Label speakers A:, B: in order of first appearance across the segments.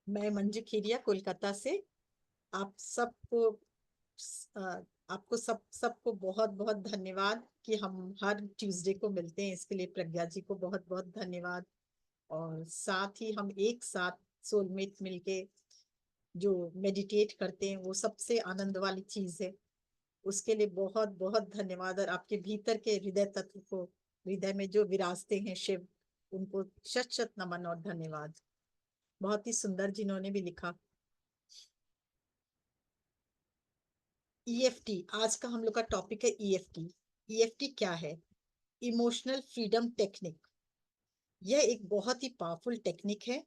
A: मैं मंजू खीरिया कोलकाता से। आप सबको अ, आपको सबको बहुत बहुत धन्यवाद कि हम हर ट्यूसडे को मिलते हैं। इसके लिए प्रज्ञा जी को बहुत बहुत धन्यवाद। और साथ ही हम एक साथ सोलमेट मिलके जो मेडिटेट करते हैं वो सबसे आनंद वाली चीज है। उसके लिए बहुत बहुत धन्यवाद। और आपके भीतर के हृदय तत्व को, हृदय में जो विराजते हैं शिव, उनको शत शत नमन और धन्यवाद। बहुत ही सुंदर जिन्होंने भी लिखा। ईएफटी आज का हम लोग का टॉपिक है। ईएफटी। ईएफटी क्या है? Emotional freedom technique. यह एक बहुत ही पावरफुल टेक्निक है।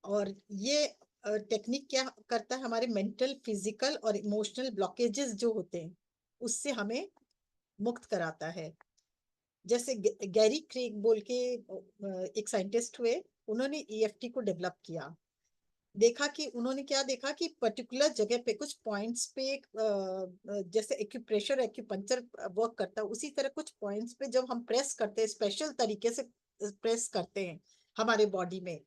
A: और ये टेक्निक क्या करता है, हमारे मेंटल, फिजिकल और इमोशनल ब्लॉकेजेस जो होते हैं उससे हमें मुक्त कराता है। जैसे गैरी क्रेग बोल के एक साइंटिस्ट हुए, उन्होंने ईएफटी को डेवलप किया। देखा कि उन्होंने क्या देखा कि पर्टिकुलर जगह पे कुछ पॉइंट्स पे जैसे एक्यूप्रेशर एक्यूपंक्चर वर्क करता है, उसी तरह कुछ पॉइंट्स पे जब हम प्रेस करते हैं, स्पेशल तरीके से प्रेस करते हैं हमारे बॉडी में,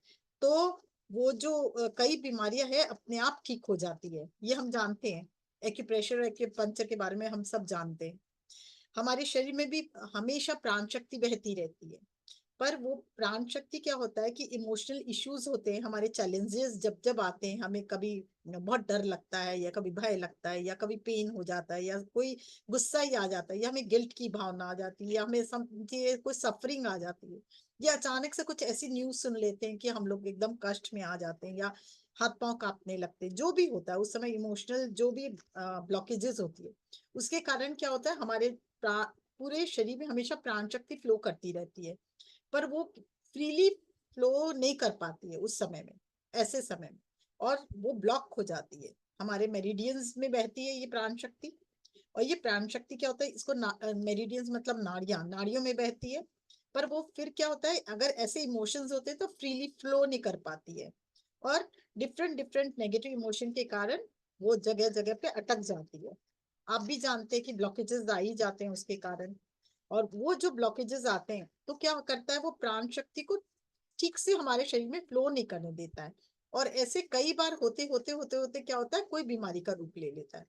A: तो वो जो कई बीमारियां हैं अपने आप ठीक हो जाती है। ये हम जानते हैं। एक्यूप्रेशर एक्यूपंक्चर के बारे में हम सब जानते हैं। हमारे शरीर में भी हमेशा प्राण शक्ति बहती रहती है। पर वो प्राण शक्ति क्या होता है कि इमोशनल इश्यूज होते हैं, हमारे चैलेंजेस जब जब आते हैं, हमें कभी बहुत डर लगता है या कभी भय लगता है या कभी पेन हो जाता है या कोई गुस्सा ही आ जाता है या हमें गिल्ट की भावना आ जाती है या हमें समझिए कोई सफरिंग आ जाती है, या अचानक से कुछ ऐसी न्यूज सुन लेते हैं कि हम लोग एकदम कष्ट में आ जाते हैं या हाथ पांव कांपने लगते हैं। जो भी होता है उस समय इमोशनल जो भी ब्लॉकेजेस होती है, उसके कारण क्या होता है, हमारे पूरे शरीर में हमेशा प्राण शक्ति फ्लो करती रहती है, पर वो फ्रीली फ्लो नहीं कर पाती है उस समय में, ऐसे समय में। और वो ब्लॉक हो जाती है। हमारे मेरिडियंस में बहती है ये प्राण शक्ति। और ये प्राण शक्ति क्या होता है, इसको मेरिडियंस मतलब नाड़ियां, नाड़ियों में बहती है। पर वो फिर क्या होता है, अगर ऐसे इमोशंस होते हैं तो फ्रीली फ्लो नहीं कर पाती है। और डिफरेंट डिफरेंट नेगेटिव इमोशन के कारण वो जगह जगह पे अटक जाती है। आप भी जानते हैं कि ब्लॉकेजेस आ ही जाते हैं उसके कारण। और वो जो ब्लॉकेजेस आते हैं तो क्या करता है, वो प्राण शक्ति को ठीक से हमारे शरीर में फ्लो नहीं करने देता है। और ऐसे कई बार होते होते होते होते क्या होता है, कोई बीमारी का रूप ले लेता है।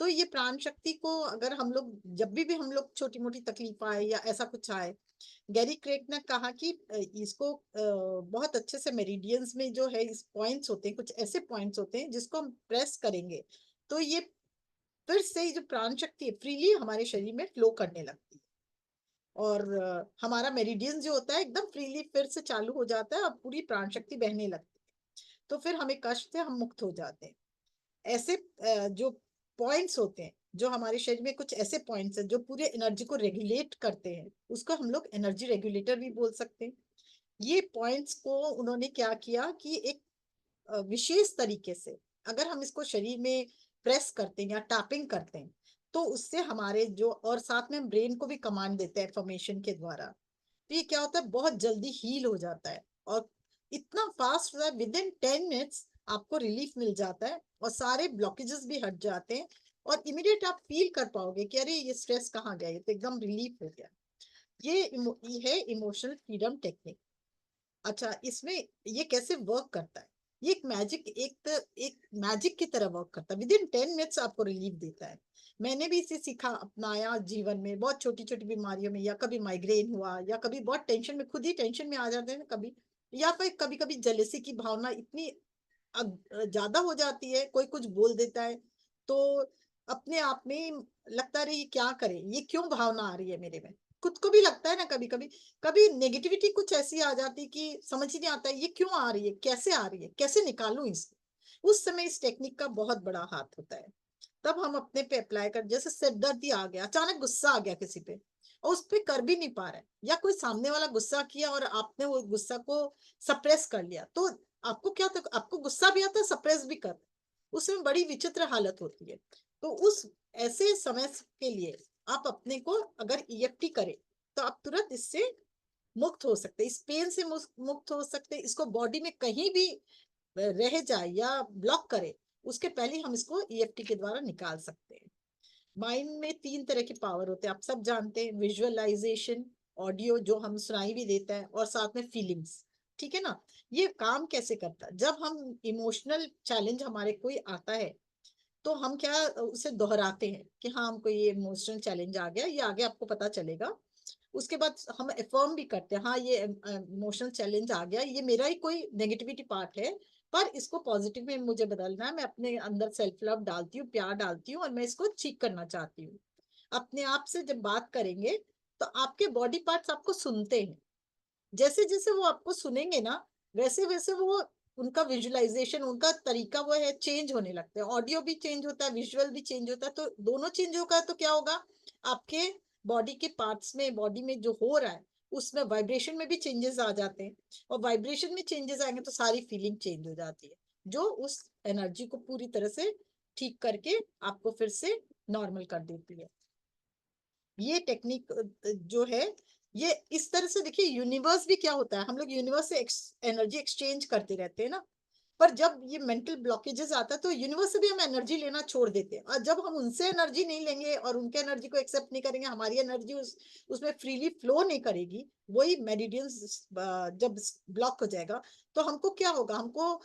A: तो ये प्राण शक्ति को अगर हम लोग जब भी हम लोग छोटी मोटी तकलीफ आए या ऐसा कुछ आए, गैरी क्रेग ने कहा कि इसको बहुत अच्छे से मेरिडियंस में जो है इस पॉइंट्स होते हैं, कुछ ऐसे पॉइंट्स होते हैं जिसको हम प्रेस करेंगे तो ये फिर से जो प्राण शक्ति है फ्रीली हमारे शरीर में फ्लो करने लगती है। और हमारा मेरिडियन जो होता है एकदम फ्रीली फिर से चालू हो जाता है और पूरी प्राण शक्ति बहने लगती है। तो फिर हमें कष्ट से हम मुक्त हो जाते हैं। ऐसे जो पॉइंट्स होते हैं, जो हमारे शरीर में कुछ ऐसे पॉइंट्स हैं जो पूरे एनर्जी को रेगुलेट करते हैं, उसको हम लोग एनर्जी रेगुलेटर भी बोल सकते हैं। ये पॉइंट्स को उन्होंने क्या किया कि एक विशेष तरीके से अगर हम इसको शरीर में प्रेस करते हैं या टैपिंग करते हैं, तो उससे हमारे जो, और साथ में ब्रेन को भी कमांड देते हैं इन्फॉर्मेशन के द्वारा, तो ये क्या होता है, बहुत जल्दी हील हो जाता है। और इतना फास्ट होता है, विद इन 10 मिनट्स आपको रिलीफ मिल जाता है और सारे ब्लॉकेजेस भी हट जाते हैं। और इमीडिएट आप फील कर पाओगे कि अरे ये स्ट्रेस कहाँ गया, ये तो एकदम रिलीफ हो गया। ये है इमोशनल फ्रीडम टेक्निक। अच्छा, इसमें ये कैसे वर्क करता है? ये एक मैजिक की तरह वर्क करता है। विद इन 10 मिनट्स आपको रिलीफ देता है। मैंने भी इसे सीखा, अपनाया जीवन में, बहुत छोटी छोटी बीमारियों में, या कभी माइग्रेन हुआ या कभी बहुत टेंशन में, खुद ही टेंशन में आ जाते हैं कभी, या फिर कभी कभी जेलेसी की भावना इतनी ज्यादा हो जाती है, कोई कुछ बोल देता है तो अपने आप में लगता है, ये क्या करे, ये क्यों भावना आ रही है मेरे में। खुद को भी लगता है ना कभी कभी, कभी नेगेटिविटी कुछ ऐसी आ जाती कि समझ ही नहीं आता है ये क्यों आ रही है, कैसे आ रही है, कैसे निकालूं इसको। उस समय इस टेक्निक का बहुत बड़ा हाथ होता है। तब हम अपने पे अप्लाई कर, जैसे सिरदर्दी आ गया, अचानक गुस्सा आ गया किसी पे और उस पे कर भी नहीं पा रहे, या कोई सामने वाला गुस्सा किया और आपने वो गुस्सा को सप्रेस कर लिया, तो आपको क्या था, आपको गुस्सा भी आता है, सप्रेस भी कर, उसमें बड़ी विचित्र हालत होती है। तो उस ऐसे समय के लिए आप अपने को अगर ईएफटी करें तो आप तुरंत इससे मुक्त हो सकते हैं, इस पेन से मुक्त हो सकते हैं। इसको बॉडी में कहीं भी रह जाए या ब्लॉक करे, उसके पहले हम इसको ईएफटी के द्वारा निकाल सकते हैं। माइंड में 3 तरह के पावर होते हैं, आप सब जानते हैं, विजुअलाइजेशन, ऑडियो जो हम सुनाई भी देता है, और साथ में फीलिंग्स। ठीक है ना। ये काम कैसे करता है, जब हम इमोशनल चैलेंज हमारे कोई आता है तो हम क्या उसे दोहराते हैं कि हाँ हमको ये इमोशनल चैलेंज आ गया, ये आगे आपको पता चलेगा। उसके बाद हम अफर्म भी करते हैं, हाँ ये इमोशनल चैलेंज आ गया, ये मेरा ही कोई नेगेटिविटी पार्ट है, पर इसको पॉजिटिव में मुझे बदलना है। मैं अपने अंदर सेल्फ लव डालती हूँ, प्यार डालती हूँ, और मैं इसको ठीक करना चाहती हूँ। अपने आप से जब बात करेंगे तो आपके बॉडी पार्ट्स आपको सुनते हैं। जैसे जैसे वो आपको सुनेंगे ना, वैसे वैसे वो उनका विजुअलाइजेशन, उनका तरीका वो है चेंज होने लगते हैं। ऑडियो भी चेंज होता है, विजुअल भी चेंज होता है, तो दोनों चेंज होगा तो क्या होगा, आपके बॉडी के पार्ट्स में, बॉडी में जो हो रहा है उसमें वाइब्रेशन में भी चेंजेस आ जाते हैं। और वाइब्रेशन में चेंजेस आएंगे तो सारी फीलिंग चेंज हो जाती है, जो उस एनर्जी को पूरी तरह से ठीक करके आपको फिर से नॉर्मल कर देती है। ये टेक्निक जो है, ये इस तरह से देखिए, यूनिवर्स भी क्या होता है, हम लोग यूनिवर्स से एनर्जी एक्सचेंज करते रहते हैं ना। पर जब ये मेंटल ब्लॉकेजेस आता है तो यूनिवर्स से भी हम एनर्जी लेना छोड़ देते हैं, और जब हम उनसे एनर्जी नहीं लेंगे और उनके एनर्जी को एक्सेप्ट नहीं करेंगे, हमारी एनर्जी उसमें फ्रीली फ्लो नहीं करेगी, वही मेरिडियंस जब ब्लॉक हो जाएगा, तो हमको क्या होगा, हमको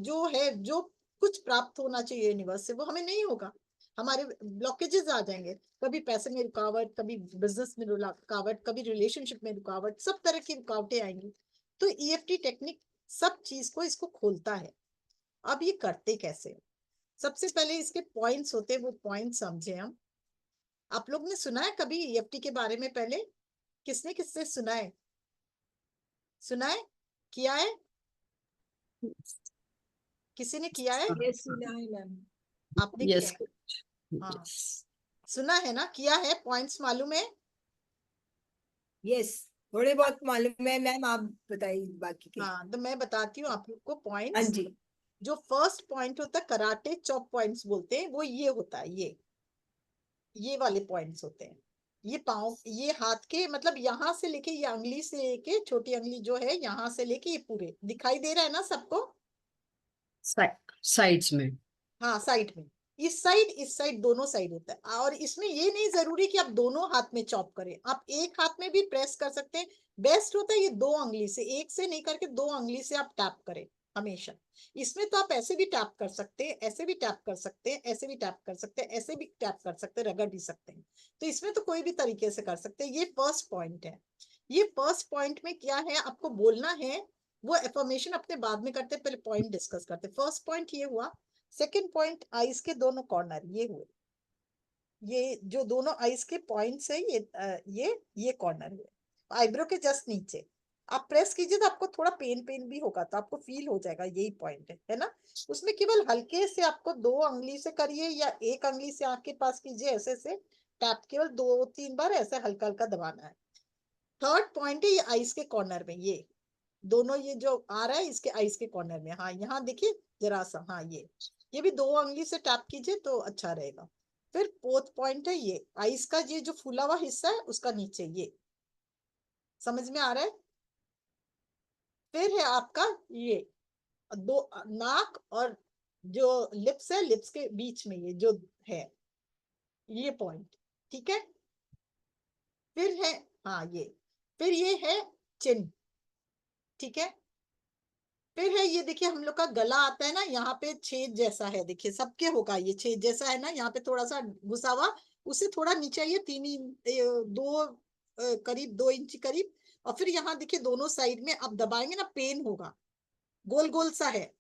A: जो है, जो कुछ प्राप्त होना चाहिए यूनिवर्स से, वो हमें नहीं होगा। हमारे ब्लॉकेजेस आ जाएंगे, कभी पैसे में रुकावट, कभी बिजनेस में रुकावट, कभी रिलेशनशिप में रुकावट, सब तरह की रुकावटें आएंगी। तो ईएफटी टेक्निक सब चीज को, इसको खोलता है। अब ये करते कैसे, सबसे पहले इसके पॉइंट्स होते हैं, वो पॉइंट समझे हम। आप लोग ने सुना है कभी ईएफटी के बारे में पहले, किसने किससे सुना है, सुना है, किया है, किसी ने किया है,
B: ये सुना है मैम।
A: आपने किया
B: यस
A: है,
B: कोच।
A: हाँ
B: यस।
A: सुना है ना, किया है, पॉइंट्स मालूम है।
B: यस, थोड़े बहुत मालूम है मैम, आप बताइए बाकी के।
A: हाँ तो मैं बताती हूँ आप लोग को
B: हाँ
A: पॉइंट्स।
B: जी।
A: जो फर्स्ट पॉइंट होता है, कराटे चॉप पॉइंट्स बोलते हैं, वो ये होता है, ये वाले पॉइंट्स होते हैं। ये पाँव, ये हाथ के, मतलब यहाँ से लेके, ये अंगली से लेके, छोटी अंगली जो है यहाँ से लेके, ये पूरे दिखाई दे रहा है ना सबको।
B: साइड्स में।
A: हाँ साइड में, इस साइड दोनों साइड होता है। और इसमें ये नहीं जरूरी कि आप दोनों हाथ में चॉप करें, आप एक हाथ में भी प्रेस कर सकते हैं। बेस्ट होता है ये दो अंगली से, एक से नहीं करके दो अंगली से आप टैप करें हमेशा। इसमें तो आप ऐसे भी टैप कर सकते हैं, ऐसे भी टैप कर सकते हैं, ऐसे भी टैप कर सकते हैं, ऐसे भी टैप कर सकते हैं, रगड़ भी सकते हैं। तो इसमें तो कोई भी तरीके से कर सकते हैं। ये फर्स्ट पॉइंट है। ये फर्स्ट पॉइंट में क्या है आपको बोलना है, वो एफर्मेशन अपने बाद में करते हैं, पहले पॉइंट डिस्कस करते हैं। फर्स्ट पॉइंट ये हुआ। सेकेंड पॉइंट, आईज के दोनों कॉर्नर ये हुए, ये जो दोनों आईज के पॉइंट्स है, ये कॉर्नर हुए, आईब्रो के जस्ट नीचे। आप प्रेस कीजिए तो आपको थोड़ा पेन पेन भी होगा, तो आपको फील हो जाएगा, यही पॉइंट है ना। उसमें केवल हल्के से आपको दो अंगली से करिए या एक अंगली से आंख के पास कीजिए, ऐसे से टैप, केवल दो तीन बार ऐसे हल्का हल्का दबाना है। थर्ड पॉइंट है ये आईज के कॉर्नर में, ये दोनों, ये जो आ रहा है इसके आईज के कॉर्नर में, हाँ यहाँ देखिए जरा सा, हाँ ये भी दो अंगली से टैप कीजिए तो अच्छा रहेगा। फिर फोर्थ पॉइंट है ये आईज का, ये जो फूला हुआ हिस्सा है उसका नीचे, ये समझ में आ रहा है। फिर है आपका ये दो, नाक और जो लिप्स है, लिप्स के बीच में ये जो है, ये पॉइंट, ठीक है। फिर है, हाँ फिर ये है चिन, ठीक है। फिर है ये देखिए, हम लोग का गला आता है ना, यहाँ पे छेद जैसा है, देखिए सबके होगा, ये छेद जैसा है ना, यहाँ पे थोड़ा सा घुसा हुआ, उससे थोड़ा नीचे आइए, दो करीब 2 इंच करीब। और फिर यहाँ देखिए दोनों साइड में आप दबाएंगे ना, पेन होगा, गोल गोल सा है,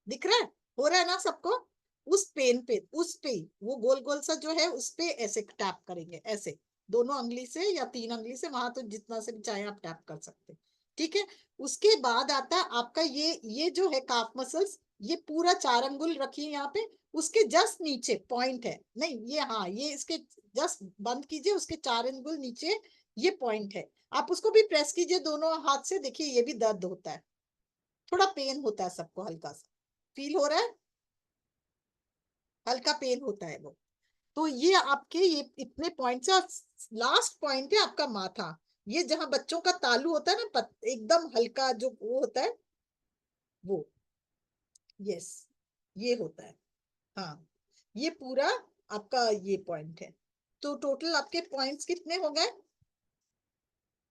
A: दिख रहा है, हो रहा है ना सबको। उस पेन पे, उस पे वो गोल गोल सा जो है, उस पे ऐसे टैप करेंगे, ऐसे दोनों अंगली से या तीन अंगली से, वहां तो जितना से भी चाहे आप टैप कर सकते हैं, ठीक है। उसके बाद आता है आपका ये जो है काफ मसल्स, ये पूरा 4 अंगुल रखिए यहाँ पे, उसके जस्ट नीचे पॉइंट है, नहीं ये, हाँ ये इसके जस्ट बंद कीजिए, उसके 4 अंगुल नीचे ये पॉइंट है। आप उसको भी प्रेस कीजिए दोनों हाथ से, देखिए ये भी दर्द होता है, थोड़ा पेन होता है सबको, हल्का सा फील हो रहा है, हल्का पेन होता है वो। तो ये आपके ये इतने पॉइंट्स है। लास्ट पॉइंट है आपका माथा, ये जहां बच्चों का तालू होता है ना, एकदम हल्का जो वो होता है, वो, यस, ये होता है, हाँ ये पूरा आपका ये पॉइंट है। तो टोटल आपके पॉइंट्स कितने हो गए,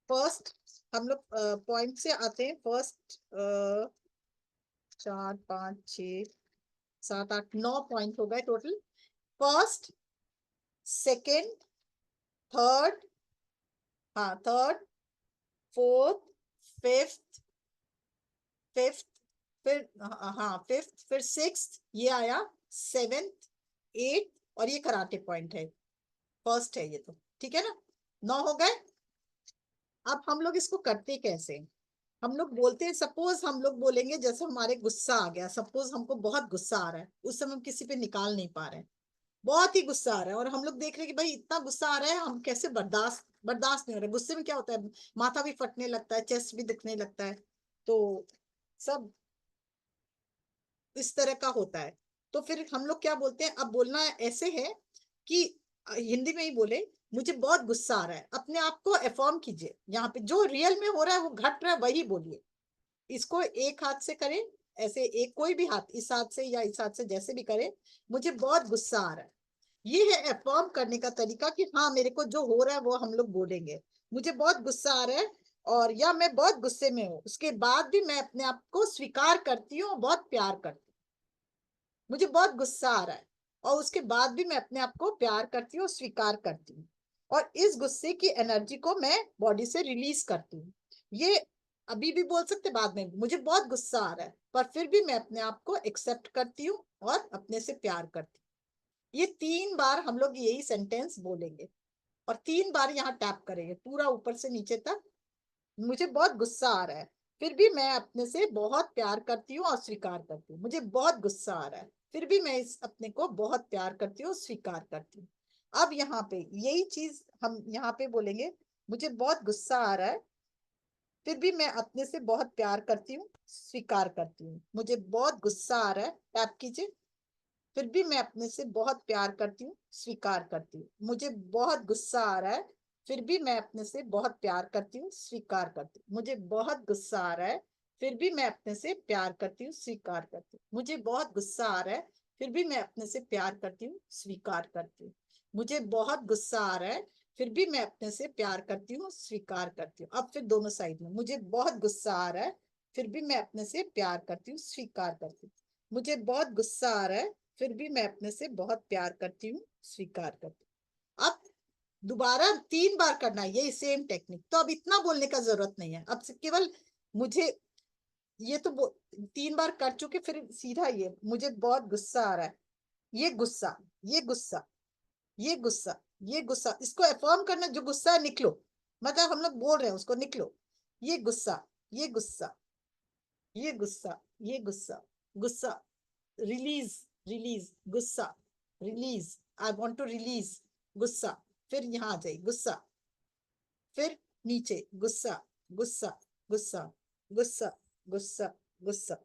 A: फर्स्ट हम लोग पॉइंट से आते हैं। फर्स्ट 4 5 6 7 8 9 पॉइंट हो गए टोटल। फर्स्ट, सेकेंड, थर्ड, हाँ थर्ड, फोर्थ, फिफ्थ, फिफ्थ, फिर हाँ फिफ्थ, फिर सिक्स्थ, ये आया, सेवेंथ, एट, और ये कराटे पॉइंट है, फर्स्ट है ये तो, ठीक है ना। 9 हो गए। अब हम लोग इसको करते कैसे? हम लोग बोलते हैं, सपोज हम लोग बोलेंगे जैसे हमारे गुस्सा आ गया, सपोज हमको बहुत गुस्सा आ रहा है, उस समय हम किसी पे निकाल नहीं पा रहे हैं, बहुत ही गुस्सा आ रहा है, और हम लोग देख रहे हैं कि भाई इतना गुस्सा आ रहा है, हम कैसे बर्दाश्त नहीं हो रहा है। गुस्से में क्या होता है, माथा भी फटने लगता है, चेस्ट भी दुखने लगता है, तो सब इस तरह का होता है। तो फिर हम लोग क्या बोलते हैं, अब बोलना ऐसे है कि हिंदी में ही बोले, मुझे बहुत गुस्सा आ रहा है, अपने आप को अफर्म कीजिए, यहाँ पे जो रियल में हो रहा है वो घट रहा है वही बोलिए। इसको एक हाथ से करें, ऐसे एक कोई भी हाथ, इस हाथ से या इस हाथ से, जैसे भी करें, मुझे बहुत गुस्सा आ रहा है। ये है अफर्म करने का तरीका कि हाँ मेरे को जो हो रहा है वो हम लोग बोलेंगे, मुझे बहुत गुस्सा आ रहा है, और या मैं बहुत गुस्से में हूँ, उसके बाद भी मैं अपने आप को स्वीकार करती हूँ, बहुत प्यार करती हूँ। मुझे बहुत गुस्सा आ रहा है, और उसके बाद भी मैं अपने आप को प्यार करती हूँ, स्वीकार करती हूँ, और इस गुस्से की एनर्जी को मैं बॉडी से रिलीज करती हूँ। ये अभी भी बोल सकते, बाद में भी, मुझे बहुत गुस्सा आ रहा है, पर फिर भी मैं अपने आप को एक्सेप्ट करती हूँ और अपने से प्यार करती हूँ। ये 3 बार हम लोग यही सेंटेंस बोलेंगे, और 3 बार यहाँ टैप करेंगे पूरा ऊपर से नीचे तक। मुझे बहुत गुस्सा आ रहा है, फिर भी मैं अपने से बहुत प्यार करती हूँ और स्वीकार करती हूँ। मुझे बहुत गुस्सा आ रहा है, फिर भी मैं इस अपने को बहुत प्यार करती हूँ, स्वीकार करती हूँ। अब यहाँ पे यही चीज हम यहाँ पे बोलेंगे, मुझे बहुत गुस्सा आ रहा है, फिर भी मैं अपने से बहुत प्यार करती हूँ, स्वीकार करती हूँ। मुझे बहुत गुस्सा आ रहा है, टैप कीजिए, फिर भी मैं अपने से बहुत प्यार करती हूँ, स्वीकार करती हूँ। मुझे बहुत गुस्सा आ रहा है, फिर भी मैं अपने से बहुत प्यार करती हूँ, स्वीकार करती हूँ। मुझे बहुत गुस्सा आ रहा है, फिर भी मैं अपने से प्यार करती हूँ, स्वीकार करती हूँ। मुझे बहुत गुस्सा आ रहा है, फिर भी मैं अपने से प्यार करती हूँ, स्वीकार करती हूँ। मुझे बहुत गुस्सा आ रहा है, फिर भी मैं अपने से प्यार करती हूँ, स्वीकार करती हूँ। अब फिर दोनों साइड में, मुझे बहुत गुस्सा आ रहा है, फिर भी मैं अपने से प्यार करती हूँ, स्वीकार करती हूँ। मुझे बहुत गुस्सा आ रहा है, फिर भी मैं अपने से बहुत प्यार करती हूँ, स्वीकार करती हूँ। अब दोबारा 3 बार करना है, यही सेम टेक्निक। तो अब इतना बोलने का जरूरत नहीं है, अब केवल मुझे ये तो 3 बार कर चुके, फिर सीधा ये, मुझे बहुत गुस्सा आ रहा है, ये गुस्सा, ये गुस्सा, ये गुस्सा, ये गुस्सा, इसको अफर्म करना, जो गुस्सा है निकलो, मतलब हम लोग बोल रहे हैं उसको, निकलो, ये गुस्सा, ये गुस्सा, ये गुस्सा, ये गुस्सा, गुस्सा, रिलीज, रिलीज, गुस्सा, release, I want to release, गुस्सा, फिर यहाँ आ जाए गुस्सा, फिर नीचे गुस्सा, गुस्सा, गुस्सा, गुस्सा, गुस्सा, गुस्सा,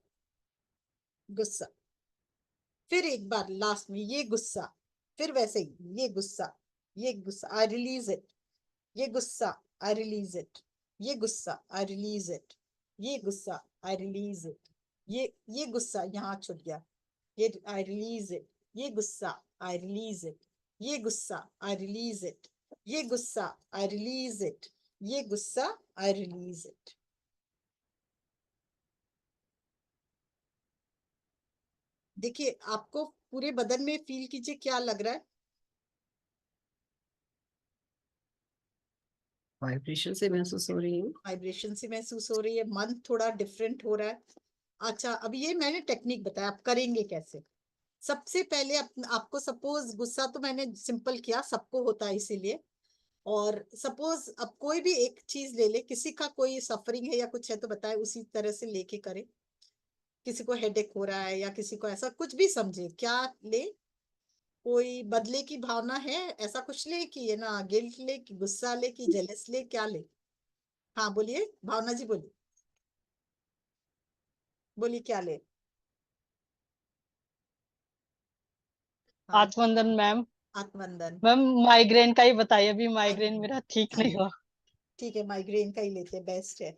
A: गुस्सा, फिर एक बार लास्ट में ये गुस्सा, फिर वैसे ही ये गुस्सा, ये गुस्सा, आई रिलीज इट, ये गुस्सा, आई रिलीज इट, ये गुस्सा, आई रिलीज इट, ये गुस्सा, आई रिलीज इट, ये गुस्सा यहाँ छूट गया, ये आई रिलीज इट, ये गुस्सा, आई रिलीज इट, ये गुस्सा, आई रिलीज इट, ये गुस्सा, आई रिलीज इट, ये गुस्सा, आई रिलीज इट। देखिए आपको पूरे बदन में फील कीजिए, क्या लग रहा है?
C: वाइब्रेशन से महसूस हो रही है।
A: वाइब्रेशन से महसूस हो रही है, मन थोड़ा डिफरेंट हो रहा है। अच्छा, अब ये मैंने टेक्निक बताया, आप करेंगे कैसे। सबसे पहले आपको सपोज गुस्सा तो मैंने सिंपल किया, सबको होता है इसीलिए। और सपोज अब कोई भी एक चीज ले ले, किसी का कोई सफरिंग है या कुछ है तो बताए, उसी तरह से लेके करे। किसी को हेडेक हो रहा है, या किसी को ऐसा कुछ भी समझे, क्या ले, कोई बदले की भावना है, ऐसा कुछ ले कि ये ना, गिल्ट ले कि गुस्सा ले कि जेलस ले, क्या ले? हाँ बोलिए भावना जी, बोलिए, बोलिए क्या ले। हाँ,
D: आत्मवंदन मैम।
A: आत्मवंदन।
D: मैम माइग्रेन का ही बताइए, अभी माइग्रेन
A: माइग्रेन,
D: मेरा ठीक नहीं
A: चलिए
D: हुआ।
A: ठीक है, माइग्रेन का ही लेते, बेस्ट है।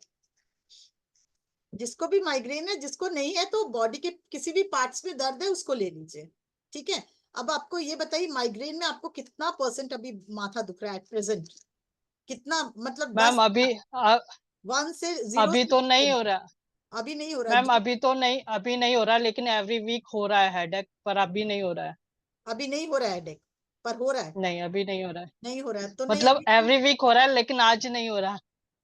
A: जिसको भी माइग्रेन है, जिसको नहीं है तो बॉडी के किसी भी पार्ट्स में दर्द है उसको ले लीजिए, ठीक है। अब आपको ये बताइए, माइग्रेन में आपको कितना % अभी माथा दुख रहा है एट प्रेजेंट? कितना मतलब
D: मैम
A: 10
D: अभी
A: 1 से 0
D: अभी
A: से
D: तो नहीं
A: 10
D: हो रहा।
A: अभी नहीं हो रहा
D: मैम अभी नहीं हो रहा, लेकिन एवरी वीक हो रहा है हेडेक, पर अभी नहीं हो रहा है।
A: अभी नहीं हो रहा है हेडेक पर हो रहा है,
D: नहीं, अभी नहीं हो रहा है।
A: नहीं हो रहा है तो नहीं
D: मतलब
A: अभी
D: एवरी वीक हो रहा है, लेकिन आज नहीं हो रहा।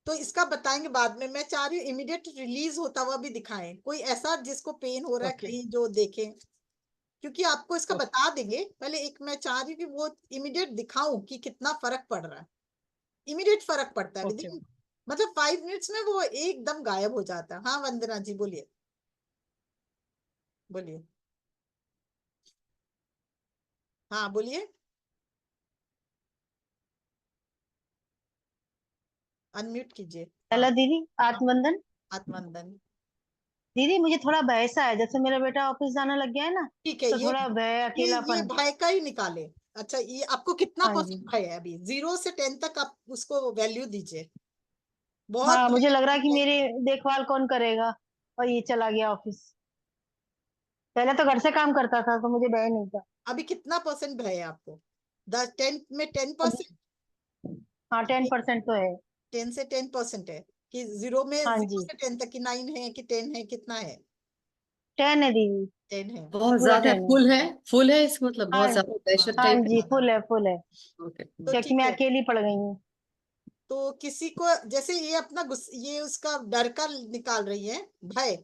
A: तो इसका बताएंगे बाद में। मैं चाह रही हूँ इमीडिएट रिलीज होता हुआ भी दिखाएं, कोई ऐसा जिसको पेन हो रहा है
D: ओके।
A: कहीं जो देखें, क्योंकि आपको इसका
D: ओके।
A: बता देंगे। पहले एक मैं चाह रही हूँ कि वो इमीडिएट दिखाऊं कि कितना फर्क पड़ रहा है। इमीडिएट फर्क पड़ता है
D: ओके।
A: विदिन मतलब 5 मिनट्स में वो एकदम गायब हो जाता है। हाँ वंदना जी बोलिए, बोलिए। हाँ बोलिए, अनम्यूट कीजिए। हाँ
E: हेलो दीदी, आत्मबंधन।
A: आत्मंदन
E: दीदी मुझे थोड़ा भय सा है, जैसे मेरा बेटा ऑफिस जाने लग गया है ना,
A: ठीक है।
E: तो थोड़ा भय,
A: ये
E: अकेलापन।
A: भय का ही निकाले। अच्छा ये आपको कितना
E: हाँ जी।
A: परसेंट भय है? अभी 0 से 10 तक आप उसको वैल्यू दीजिए। बहुत
E: हाँ, मुझे
A: भय
E: लग रहा है कि
A: है।
E: मेरी देखभाल कौन करेगा, और ये चला गया ऑफिस। पहले तो घर से काम करता था, तो मुझे भय नहीं था।
A: अभी कितना परसेंट भय है आपको? 10 10 में
E: अभी
A: 10%?
E: हाँ, 10% तो है।
A: 10 से 10% है कि जीरो में,
E: हाँ
A: जीरो
E: जी,
A: से 10 तक की 9 है कि 10 है, कितना है?
E: 10 है दीदी।
A: 10 है।
C: बहुत
E: पूरा
C: ज्यादा
E: 10 है।
C: फुल है। फुल है इसका मतलब
E: हाँ
C: बहुत ज्यादा
A: हाँ
C: दहशत
E: हाँ
C: टाइप
E: जी,
A: ज्यादा
E: फुल
A: है।
E: है, फुल है।
C: है। ओके।
A: तो
E: क्योंकि
A: ठीक
E: मैं
A: है।
E: अकेली पड़ गई हूँ।
A: तो किसी को जैसे ये अपना ये उसका डर का निकाल रही है भय।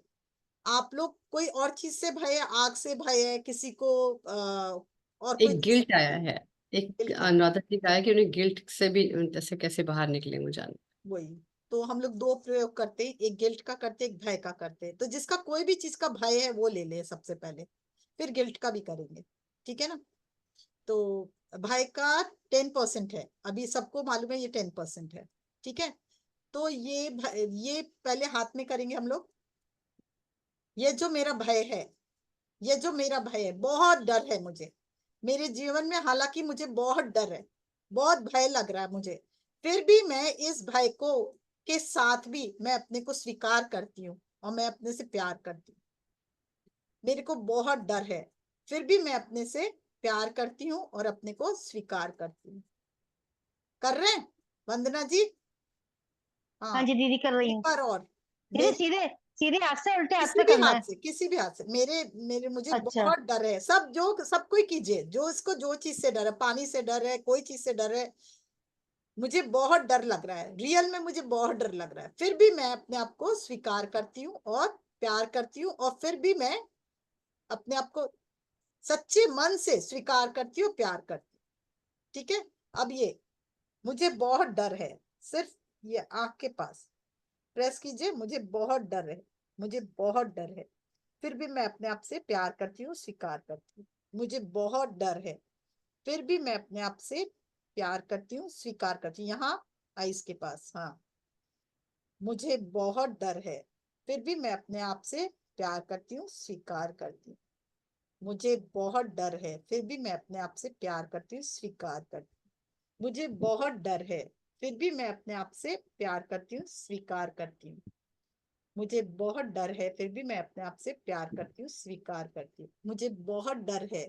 A: आप लोग कोई और चीज से भय है? आग से भय है किसी को? और कोई
C: एक
A: चीज से
C: गिल्ट
A: भय
C: आया
A: है?
C: है। एक
A: गिल्ट है।
C: अनुराधा जी का है कि उन्हें गिल्ट से भी जैसे कैसे बाहर निकले मुझे जाने।
A: वही। तो हम लोग दो प्रयोग करते हैं, एक गिल्ट का करते हैं, एक भय का करते हैं। तो जिसका कोई भी चीज का भय है वो ले ले सबसे पहले, फिर गिल्ट का भी करेंगे। ठीक है ना? तो भय का 10% है, अभी सबको मालूम है ये 10% है। ठीक है। तो ये पहले हाथ में करेंगे हम लोग। ये जो मेरा भय है, ये जो मेरा भय है, बहुत डर है मुझे मेरे जीवन में, हालांकि मुझे बहुत डर है, बहुत भय लग रहा है मुझे, फिर भी मैं इस भय को के साथ भी मैं अपने को स्वीकार करती हूँ और मैं अपने से प्यार करती हूँ। मेरे को बहुत डर है, फिर भी मैं अपने से प्यार करती हूँ और अपने को स्वीकार करती हूँ। कर रहे हैं वंदना जी?
E: हाँ
A: हाँ।
E: जी दीदी, कर रही
A: एक
E: हूँ।
A: बार और।
E: दीदी
A: मेरे
E: सीधे सीधे हाथ से, उल्टे हाथ
A: किसी
E: से
A: भी
E: करना
A: हाथ
E: है।
A: से, किसी भी हाथ से, मेरे मेरे मुझे
E: अच्छा।
A: बहुत डर है। सब कोई कीजिए, जो इसको जो चीज से डर है, पानी से डर है, कोई चीज से डर है, मुझे बहुत डर लग रहा है, रियल में मुझे बहुत डर लग रहा है, फिर भी मैं अपने आप को स्वीकार करती हूँ और प्यार करती हूँ, और फिर भी मैं अपने आप को सच्चे मन से स्वीकार करती हूँ, प्यार करती हूँ। ठीक है। अब ये मुझे बहुत डर है, सिर्फ ये आंख के पास प्रेस कीजिए। मुझे बहुत डर है, मुझे बहुत डर है, फिर भी मैं अपने आप से प्यार करती हूँ, स्वीकार करती हूँ। मुझे बहुत डर है, फिर भी मैं अपने आप से प्यार करती हूँ, स्वीकार करती हूँ। यहाँ आइस के पास। हाँ। मुझे बहुत डर है, फिर भी मैं अपने आप से प्यार करती हूँ, स्वीकार करती हूँ। मुझे बहुत डर है, फिर भी मैं अपने आप से प्यार करती हूँ, स्वीकार करती हूँ। मुझे बहुत डर है, फिर भी मैं अपने आप से प्यार करती हूँ, स्वीकार करती हूँ। मुझे बहुत डर है, फिर भी मैं अपने आप से प्यार करती हूँ, स्वीकार करती हूँ। मुझे बहुत डर है,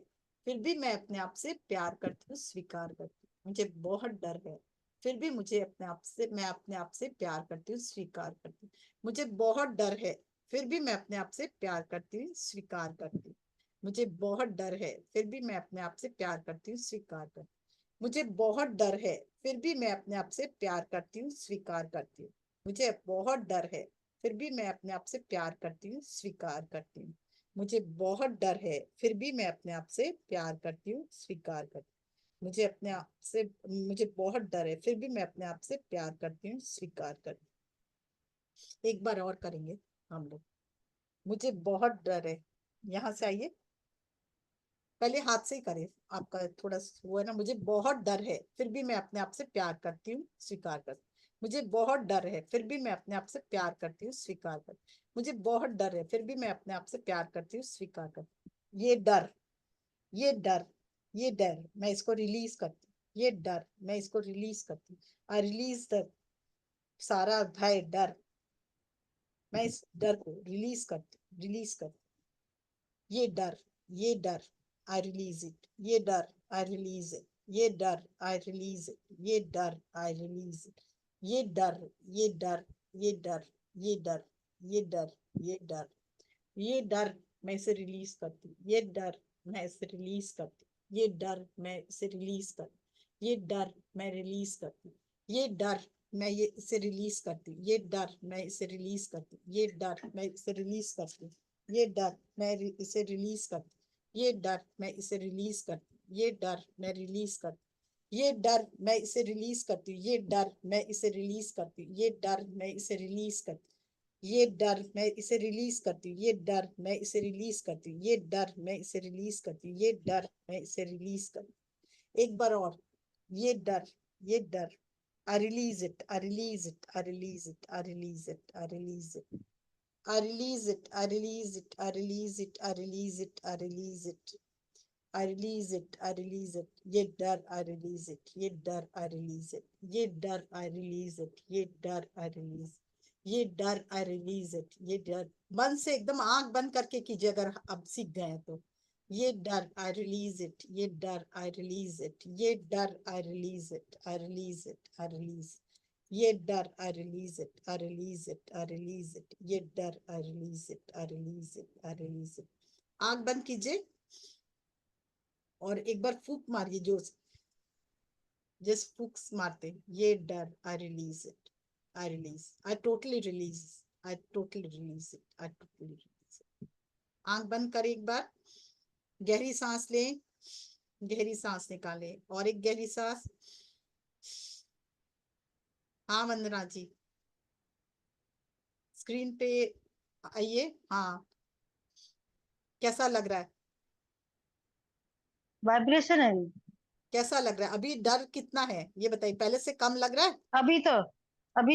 A: फिर भी मैं अपने आप से प्यार करती हूँ, स्वीकार करती हूँ। मुझे बहुत डर है, फिर भी मुझे अपने आप से मैं अपने आप से प्यार करती हूँ, स्वीकार करती हूँ। मुझे बहुत डर है, फिर भी मैं अपने आप से प्यार करती हूँ, स्वीकार करती हूँ। मुझे बहुत डर है, फिर भी मैं अपने आप से प्यार करती हूँ, स्वीकार करती हूँ। मुझे बहुत डर है, फिर भी मैं अपने आप से प्यार करती हूँ, स्वीकार करती हूँ। मुझे बहुत डर है, फिर भी मैं अपने आप से प्यार करती हूँ, स्वीकार करती हूँ। मुझे बहुत डर है, फिर भी मैं अपने आप से प्यार करती हूँ, स्वीकार करती हूँ। मुझे बहुत डर है, फिर भी मैं अपने आप से प्यार करती हूँ, स्वीकार करती हूँ। एक बार और करेंगे हम लोग। मुझे बहुत डर है। यहाँ से आइए, पहले हाथ से ही करें। आपका थोड़ा वो है ना। मुझे बहुत डर है, फिर भी मैं अपने आप से प्यार करती हूँ, स्वीकार करती हूँ। मुझे बहुत डर है, फिर भी मैं अपने आप से प्यार करती हूँ, स्वीकार करती हूँ। मुझे बहुत डर है, फिर भी मैं अपने आप से प्यार करती हूँ, स्वीकार करती हूँ। ये डर, ये डर, ये डर मैं इसको रिलीज करती हूँ। ये डर मैं इसको रिलीज करती हूँ। आई रिलीज द सारा भय, डर। मैं इस डर को रिलीज करती हूँ, रिलीज करती हूँ। ये डर, ये डर, आई रिलीज इट। ये डर, आई रिलीज इट। ये डर आई रिलीज इट, ये डर आई रिलीज इट, ये डर, ये डर, ये डर, ये डर, ये डर, ये डर, ये डर मैं इसे रिलीज करती हूँ, ये डर मैं इसे रिलीज करती हूँ, ये डर मैं इसे रिलीज करती हूँ, ये डर मैं रिलीज करती हूँ, ये डर मैं ये इसे रिलीज करती हूँ, ये डर मैं इसे रिलीज करती हूँ, ये डर मैं इसे रिलीज करती हूँ, ये डर मैं इसे रिलीज करती हूँ, ये डर मैं इसे रिलीज करती हूँ, ये डर मैं रिलीज करती हूँ, ये डर मैं इसे रिलीज करती हूँ, ये डर मैं इसे रिलीज करती हूँ, ये डर मैं इसे रिलीज करती हूँ, ये डर मैं इसे रिलीज करती हूँ, ये डर मैं इसे रिलीज करती हूँ, ये डर मैं इसे रिलीज करती हूँ, ये डर मैं इसे रिलीज करती हूँ। एक बार और, ये डर, ये डर, I release it, I release it, I release it, I release it, I release it, I release it, I release it, I release it, I release it, I release it, I release it, I release it, ये डर I release it, ये डर I release it, ये डर I release it, ये डर I release, ये डर I release it, ये डर, मन से एकदम आंख बंद करके कीजिए अगर अब सीख गए हैं तो, ये डर I release it, ये डर I release it, ये डर I release it, I release it, I release, ये डर I release it, I release it, I release it, ये डर I release it, I release it, I release it, आंख बंद कीजिए और एक बार फूक मारिए जोर से, जिस फूक मारते ये डर I release it, I release, I totally release, I totally release it, I totally release it. आंख बंद करें एक बार, गहरी सांस लें, गहरी सांस निकालें और एक गहरी सांस। हाँ वंदना जी, स्क्रीन पे आइए। हाँ, कैसा लग रहा है?
E: वाइब्रेशन है।
A: कैसा लग रहा है अभी? डर कितना है ये बताइए, पहले से कम लग रहा है?
E: अभी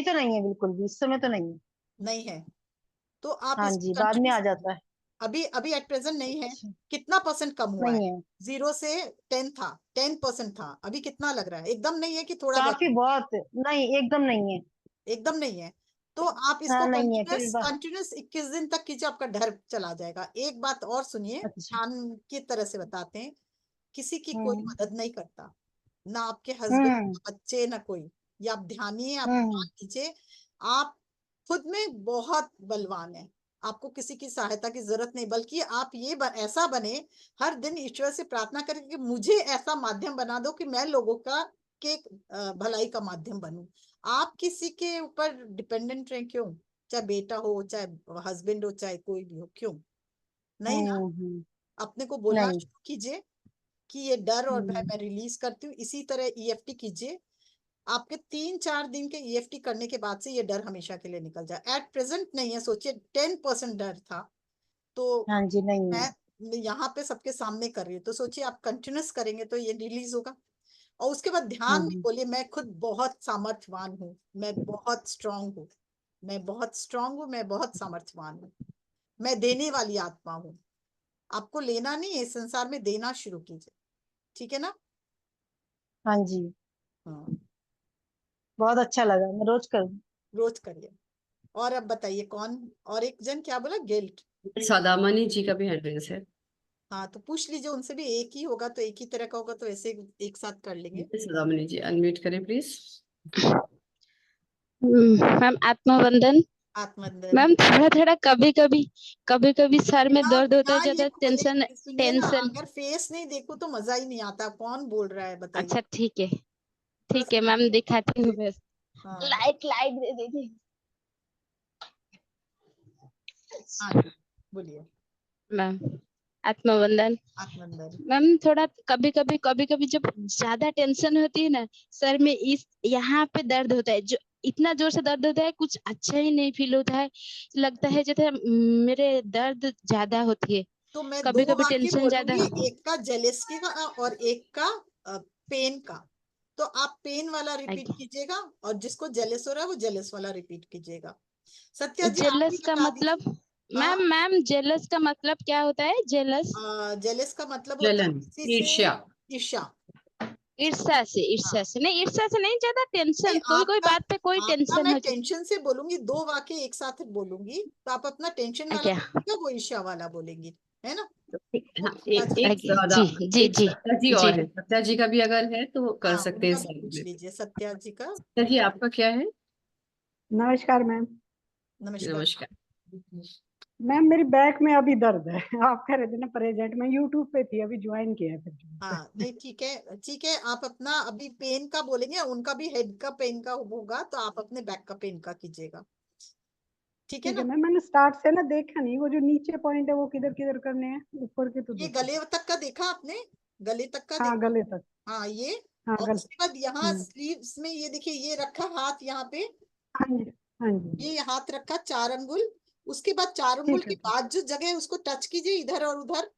E: तो नहीं है, बिल्कुल भी इस समय तो नहीं है।
A: नहीं है तो आप
E: हाँ
A: इसको
E: जी, बाद में
A: कंटिन्यू,
E: आ जाता है।
A: अभी अभी एट प्रेजेंट नहीं है।
E: अच्छा,
A: कितना परसेंट कम हुआ है?
E: नहीं है।
A: 0 से 10 था, 10% था, अभी कितना लग रहा है? एकदम नहीं है कि थोड़ा बहुत?
E: काफी बहुत नहीं, एकदम नहीं है।
A: एकदम नहीं है तो आप
E: हाँ
A: इसको
E: नहीं है फिर
A: कंटिन्यूस
E: बा...
A: कंटिन्यूस 21 दिन तक कीजिए, आपका डर चला जाएगा। एक बात और सुनिए,
E: अच्छा।
A: ध्यान की तरह से बताते हैं, किसी की कोई
E: हम्म
A: मदद नहीं करता, ना आपके हस्बैंड,
E: हम्म
A: बच्चे, ना कोई। ये आप ध्यानिए, आप मान
E: हम्म
A: लीजिए, आप खुद में बहुत बलवान है, आपको किसी की सहायता की जरूरत नहीं, बल्कि आप ये ऐसा बने, हर दिन ईश्वर से प्रार्थना करें कि मुझे ऐसा माध्यम बना दो कि मैं लोगों का के भलाई का माध्यम बनूं। आप किसी के ऊपर डिपेंडेंट रहे क्यों? चाहे बेटा हो, चाहे हस्बैंड हो, चाहे कोई भी हो, क्यों? नहीं ना।
E: हम्म।
A: अपने को बोलना
E: नहीं।
A: शुरू कीजिए कि ये डर और भय
E: हम्म
A: मैं रिलीज करती हूँ। इसी तरह ईएफटी कीजिए, आपके 3-4 दिन के ईएफटी करने के बाद से ये डर हमेशा के लिए निकल जाए। एट प्रेजेंट नहीं है, सोचिए 10% डर था, तो
E: हाँ जी, नहीं है।
A: मैं यहाँ पे सबके सामने कर रही हूँ, तो सोचिए आप कंटिन्यूस करेंगे तो ये रिलीज होगा। और उसके बाद ध्यान में
E: हम्म
A: बोलिए, मैं खुद बहुत सामर्थ्यवान हूँ, मैं बहुत स्ट्रांग हूँ, मैं बहुत स्ट्रांग हूँ, मैं बहुत सामर्थ्यवान हूँ, मैं देने वाली आत्मा हूँ। आपको लेना नहीं है, इस संसार में देना शुरू कीजिए, ठीक है ना?
E: हाँ जी,
A: हाँ,
E: बहुत अच्छा लगा, मैं रोज करूँ।
A: रोज करिए। और अब बताइए, कौन और एक जन क्या बोला? गिल्ट।
C: सौदामणि जी का भी हैंड्रेस है।
A: हाँ तो पूछ लीजिए उनसे भी, एक ही होगा तो एक ही तरह का होगा तो ऐसे एक साथ कर लेंगे।
C: सौदामणि जी अनम्यूट करें प्लीज।
F: मैम आत्मवंदन।
A: आत्मंदन।
F: मैम थोड़ा थोड़ा कभी कभी सर में
A: क्या
F: दर्द होता
A: क्या
F: है,
A: ये
F: ज्यादा टेंशन
A: बोले, सुनिए ना,
F: टेंशन।
A: अगर फेस नहीं देखो तो मजा ही नहीं आता। कौन बोल रहा है बताइए?
F: अच्छा ठीक है,
A: थोड़ा
F: ठीक है
A: सा।
F: मैम, दिखाती हूँ बस।
A: हाँ
F: लाइट लाइट दे दीजिए।
A: हाँ जी, बोलिए।
F: मैम आत्मवंदन।
A: आत्मंदन।
F: मैम थोड़ा कभी कभी जब ज्यादा टेंशन होती है ना, सर में इस यहाँ पे दर्द होता है, जो इतना जोर से दर्द होता है, कुछ अच्छा ही नहीं फील होता है। लगता है जैसे मेरे दर्द ज्यादा होती है,
A: तो मैं दो
F: कभी कभी
A: वाक्य
F: टेंशन ज्यादा।
A: बोलूंगी, एक का जेलेस्की का और एक का पेन का। तो आप पेन वाला रिपीट
F: आगे
A: कीजिएगा और जिसको जेलेस हो रहा है वो जेलेस वाला रिपीट कीजिएगा। सत्या जी आप भी
F: जेलस का
A: बता
F: मतलब,
A: दीजिए। हाँ,
F: मैम जेलस का मतलब क्या होता है? जेलस
A: जेलेस का मतलब होता है
C: जलन,
A: किसी से
C: ईर्ष्या।
A: ईर्ष्या।
F: ईर्ष्या से,
A: हाँ,
F: ईर्ष्या से नहीं, ज्यादा
A: नहीं
F: टेंशन, कोई
A: आपका,
F: बात पे कोई
A: आपका
F: टेंशन
A: मैं
F: हो जाए।
A: टेंशन से बोलूंगी, दो वाक्य एक साथ बोलूंगी तो आप अपना टेंशन वाला
F: क्या?
A: बोलिएगा, वो ईर्ष्या वाला बोलेंगी, है ना?
C: तो
E: ठीक
C: हाँ,
A: सत्या
C: एक
A: जी,
C: ज्यादा
E: जी जी
C: एक
E: जी
C: सत्या जी
E: जी।
C: और है, सत्या जी का भी अगर है तो कर
A: हाँ
C: सकते हैं
A: उनका भी
C: सर
A: पूछ
C: में।
A: लीजिए सत्या जी का।
C: सत्या जी आपका क्या है?
G: नमस्कार मैम।
A: नमस्कार।
C: नमस्कार।
G: मैम मेरी बैक में अभी दर्द है। आप कह रहे थे ना प्रेजेंट में यूट्यूब पे थी, अभी ज्वाइन किया है फिर।
A: हाँ नहीं ठीक है आप अपना अभी पेन का बोलेंगे, उनका भी हेड का पेन का होगा, तो आप अपने बैक का पेन का कीजिएगा, ठीक है
G: ठीक है
A: ना।
G: मैम, मैंने स्टार्ट से ना देखा नहीं, वो जो नीचे पॉइंट है वो किधर किधर करने हैं, ऊपर के तो
A: ये
G: देखा।
A: गले तक का देखा आपने, गले तक का
G: हाँ
A: देखा।
G: गले तक।
A: हाँ ये,
G: हाँ
A: और
G: गले।
A: उसके बाद यहाँ
G: हम्म।
A: स्लीव्स में ये देखिए, ये रखा हाथ यहाँ पे,
G: हाँ जी हाँ जी।
A: ये हाथ रखा 4 अंगुल। उसके बाद 4 अंगुल
G: ठीक
A: के
G: है ठीक।
A: बाद जो जगह है उसको टच कीजिए इधर और उधर,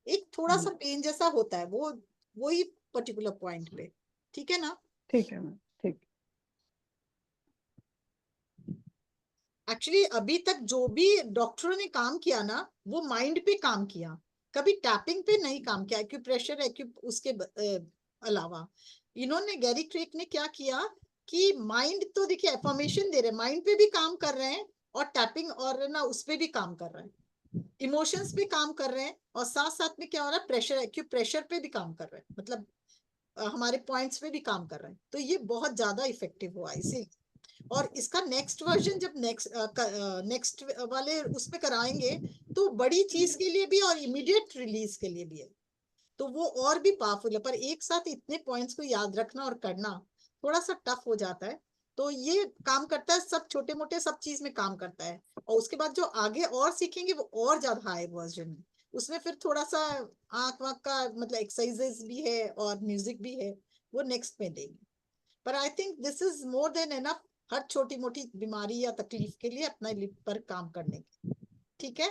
A: एक थोड़ा सा पेन जैसा होता है, वो वही पर्टिकुलर पॉइंट पे, ठीक है ना।
G: ठीक है मैम ठीक।
A: एक्चुअली अभी तक जो भी डॉक्टरों ने काम किया ना, वो माइंड पे काम किया, कभी टैपिंग पे नहीं काम किया, एक्यूप्रेशर उसके अलावा। इन्होंने गैरी क्रेक ने क्या किया कि माइंड तो देखिए एफर्मेशन दे रहे हैं, माइंड पे भी काम कर रहे हैं, और टैपिंग और ना उस पे भी काम कर रहे हैं, इमोशंस पे काम कर रहे हैं, और साथ साथ में क्या हो रहा है, प्रेशर एक्यूप्रेशर पे भी काम कर रहे हैं, मतलब हमारे पॉइंट्स पे भी काम कर रहे हैं, तो ये बहुत ज्यादा इफेक्टिव हुआ इसीलिए। और इसका नेक्स्ट वर्जन जब नेक्स्ट वाले उसमें कराएंगे, तो बड़ी चीज के लिए भी और इमीडिएट रिलीज के लिए भी है, तो वो और भी पावरफुल है। पर एक साथ इतने पॉइंट्स को याद रखना और करना थोड़ा सा टफ हो जाता है, तो ये काम करता है, सब छोटे मोटे सब चीज में काम करता है। और उसके बाद जो आगे और सीखेंगे वो और ज्यादा हाई वर्जन है, उसमें फिर थोड़ा सा आंख वाँख का मतलब एक्सरसाइजेस भी है और म्यूजिक भी है, वो नेक्स्ट में देंगे। पर I think this is more than enough हर छोटी मोटी बीमारी या तकलीफ के लिए अपना लिप पर काम करने के, ठीक है।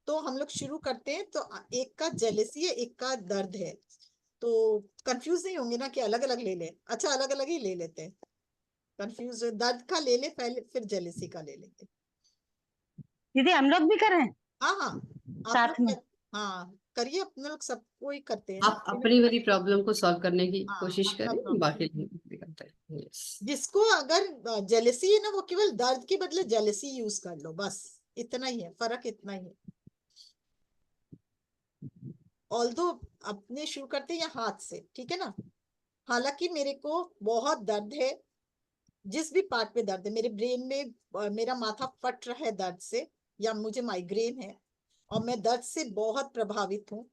A: तो हम लोग शुरू करते हैं। तो एक का जेलेसी है, एक का दर्द है, तो कंफ्यूज नहीं होंगे ना कि अलग अलग ले ले। अच्छा अलग अलग ही ले लेते हैं, कंफ्यूज दर्द का ले ले पहले, फिर जेलेसी का ले लेंगे।
E: दीदी हम लोग भी करें
A: हाँ हाँ आप
E: साथ में।
A: लोग हाँ करिए, अपने लोग सबको ही करते हैं।
C: आप अपनी वाली प्रॉब्लम को सॉल्व करने की
A: हाँ
C: कोशिश
A: अपना
C: करें,
A: प्रॉब्लम,
C: बाकी लोग भी करते हैं। यस।
A: जिसको अगर जेलेसी है ना, वो केवल दर्द के बदले जेलेसी यूज कर लो, बस इतना ही है, फर्क इतना ही है। ऑल्दो अपने शुरू करते हैं हाथ से, ठीक है ना। हालांकि मेरे को बहुत दर्द है, जिस भी पार्ट में दर्द है, मेरे ब्रेन में मेरा माथा फट रहा है दर्द से, या मुझे माइग्रेन है और मैं दर्द से बहुत प्रभावित हूँ,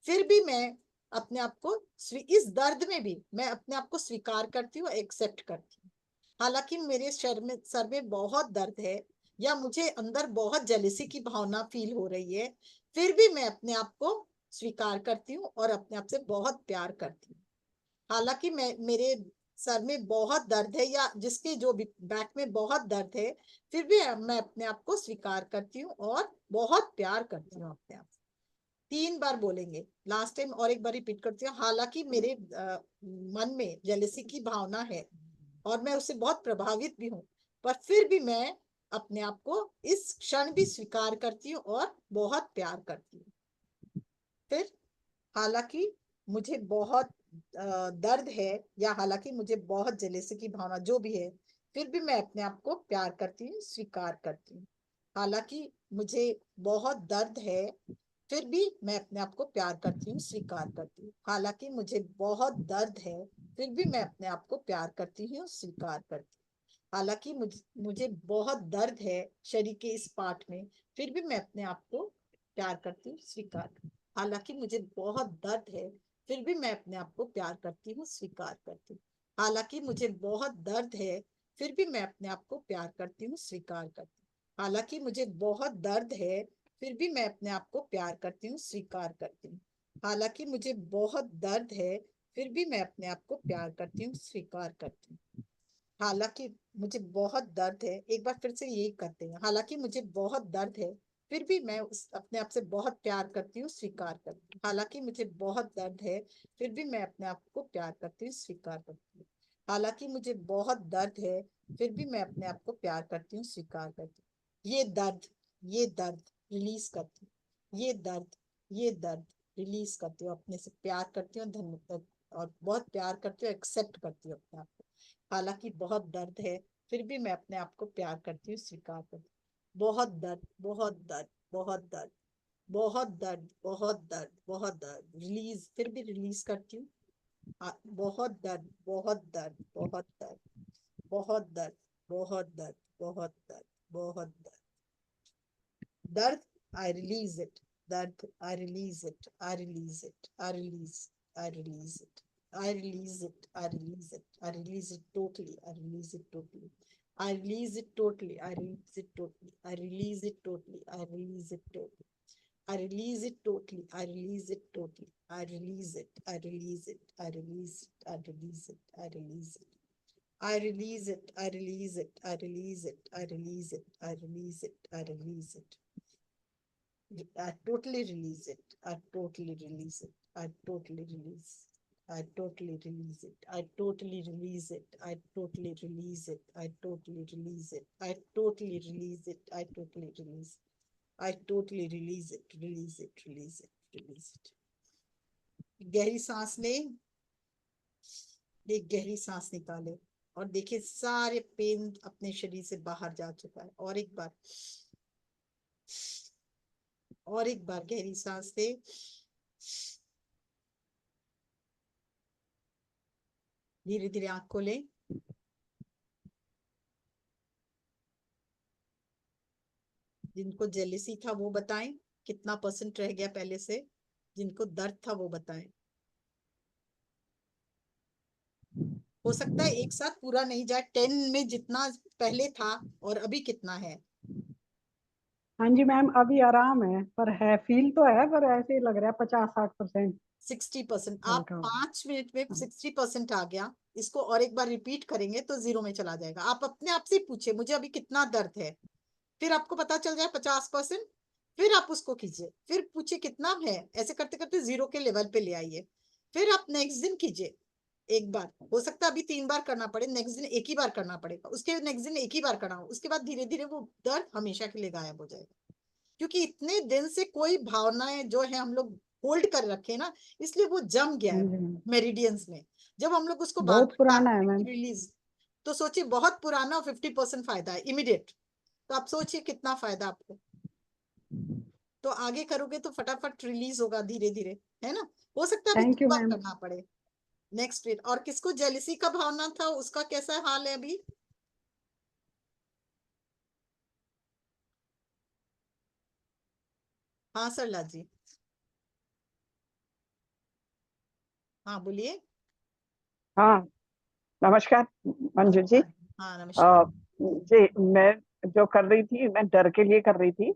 A: फिर भी मैं अपने आप को इस दर्द में भी मैं अपने आप को स्वीकार करती हूँ, एक्सेप्ट करती हूँ। हालांकि मेरे सर में बहुत दर्द है, या मुझे अंदर बहुत जेलिसी की भावना फील हो रही है, फिर भी मैं अपने आप को स्वीकार करती हूँ और अपने आप से बहुत प्यार करती हूँ। हालांकि मैं मेरे सर में बहुत दर्द है, या जिसके जो बैक में बहुत दर्द है, फिर भी मैं अपने आप को स्वीकार करती हूँ और बहुत प्यार करती हूँ अपने आप से। 3 बार बोलेंगे, लास्ट टाइम और एक बार रिपीट करती हूँ। हालांकि मेरे मन में जेलसी की भावना है और मैं उससे बहुत प्रभावित भी हूँ, पर फिर भी मैं अपने आप को इस क्षण भी स्वीकार करती हूँ और बहुत प्यार करती हूँ। फिर हालांकि मुझे बहुत दर्द है, या हालांकि मुझे बहुत जेलेसी की भावना जो भी है, फिर भी मैं अपने आप को प्यार करती हूँ, स्वीकार करती हूँ। हालांकि मुझे बहुत दर्द है, फिर भी मैं अपने आप को प्यार करती हूँ, स्वीकार करती हूँ। हालांकि मुझे बहुत दर्द है, फिर भी मैं अपने आप को प्यार करती हूँ, स्वीकार करती हूँ। हालांकि मुझे बहुत दर्द है शरीर के इस पार्ट में, फिर भी मैं अपने आप को प्यार करती हूँ, स्वीकार करती हूँ। हालांकि मुझे बहुत दर्द है, फिर भी मैं अपने आप को प्यार करती हूँ, स्वीकार करती हूँ। हालांकि मुझे बहुत दर्द है, फिर भी मैं अपने आप को प्यार करती हूँ, स्वीकार करती हूँ। हालांकि मुझे बहुत दर्द है, फिर भी मैं अपने आप को प्यार करती हूँ, स्वीकार करती हूँ। हालांकि मुझे बहुत दर्द है, फिर भी मैं अपने आप को प्यार करती हूँ, स्वीकार करती हूँ। हालांकि मुझे बहुत दर्द है, एक बार फिर से यही करते हैं। हालांकि मुझे बहुत दर्द है, फिर भी मैं अपने आप से बहुत प्यार करती हूँ, स्वीकार करती हूँ। हालांकि मुझे बहुत दर्द है, फिर भी मैं अपने आप को प्यार करती हूँ, स्वीकार करती हूँ। हालांकि मुझे बहुत दर्द है, फिर भी मैं अपने आप को प्यार करती हूँ, स्वीकार करती हूँ। ये दर्द रिलीज करती हूँ, ये दर्द रिलीज करती हूँ, अपने से प्यार करती हूँ, धन्यवाद, और बहुत प्यार करती हूँ, एक्सेप्ट करती हूँ अपने आप को। हालांकि बहुत दर्द है, फिर भी मैं अपने आप को प्यार करती हूँ, स्वीकार करती हूँ। बहुत दर्द, बहुत दर्द, बहुत दर्द, बहुत दर्द, बहुत दर्द, बहुत दर्द, रिलीज, फिर भी रिलीज करती हूँ। बहुत दर्द, बहुत दर्द, बहुत दर्द, बहुत दर्द, बहुत दर्द, बहुत दर्द, बहुत दर्द, दर्द, I release it, दर्द, I release it, I release it, I release, I release it, I release it, I release it, I release it totally, I release it totally, I release it totally, I release it totally, I release it totally, I release it totally, I release it totally, I release it totally, I release it, I release it, I release it, I release it, I release it, I release it, I release it, I release it, I release it, I release it, I release it. I totally release it. I totally release it. I totally release. I totally release it. I totally release it. I totally release it. I totally release it. I totally release it. I totally release. I totally release it. Release it. Release it. Release it. गहरी सांस लें, एक गहरी सांस निकाले और देखिए सारे पेन अपने शरीर से बाहर जा चुका है। और एक बार, और एक बार गहरी सांस ले, धीरे धीरे आंख खोलें। जिनको जेलिसी था वो बताएं कितना % रह गया पहले से, जिनको दर्द था वो बताएं। हो सकता है एक साथ पूरा नहीं जाए, 10 में जितना पहले था और अभी कितना है।
G: हाँ जी मैम, अभी आराम है, पर है फील तो है, पर ऐसे ही लग रहा है 50-60%।
A: 60%। आप
G: हल्का हो
A: 5 मिनट में
G: हाँ।
A: 60% आ गया। इसको और एक बार रिपीट करेंगे तो 0 में चला जाएगा। आप अपने आप से पूछे मुझे अभी कितना दर्द है, फिर आपको पता चल जाए 50%, फिर आप उसको कीजिए, फिर पूछिए कितना है, ऐसे करते करते 0 के लेवल पे ले आइए। फिर आप नेक्स्ट दिन कीजिए एक बार, हो सकता है अभी 3 बार करना पड़े, नेक्स्ट दिन एक ही बार करना पड़ेगा, उसके नेक्स्ट दिन एक ही बार करना हो, उसके बाद धीरे धीरे वो दर्द हमेशा के लिए गायब हो जाएगा। क्योंकि इतने दिन से कोई भावनाएं जो है हम लोग होल्ड कर रखे ना, इसलिए वो जम गया
G: हाँ
A: है
G: जी मैम,
A: मेरिडियंस में। जब हम लोग उसको बार
G: बहुत पुराना है मैम।
A: रिलीज, तो सोचिए बहुत पुराना और 50% फायदा है इमीडिएट। तो आप सोचिए कितना फायदा आपको। तो आगे करोगे तो फटाफट रिलीज होगा धीरे धीरे, है ना। हो सकता है अभी
G: थैंक
A: 2
G: यू
A: बार
G: मैम।
A: करना पड़े नेक्स्ट वीक। और किसको जेलिसी का भावना था उसका कैसा हाल है अभी? हाँ सरला जी, हाँ बोलिए।
H: हाँ, नमस्कार मंजू जी।
A: नमस्कार। हाँ नमस्कार।
H: जी, मैं जो कर रही थी, मैं डर के लिए कर रही थी।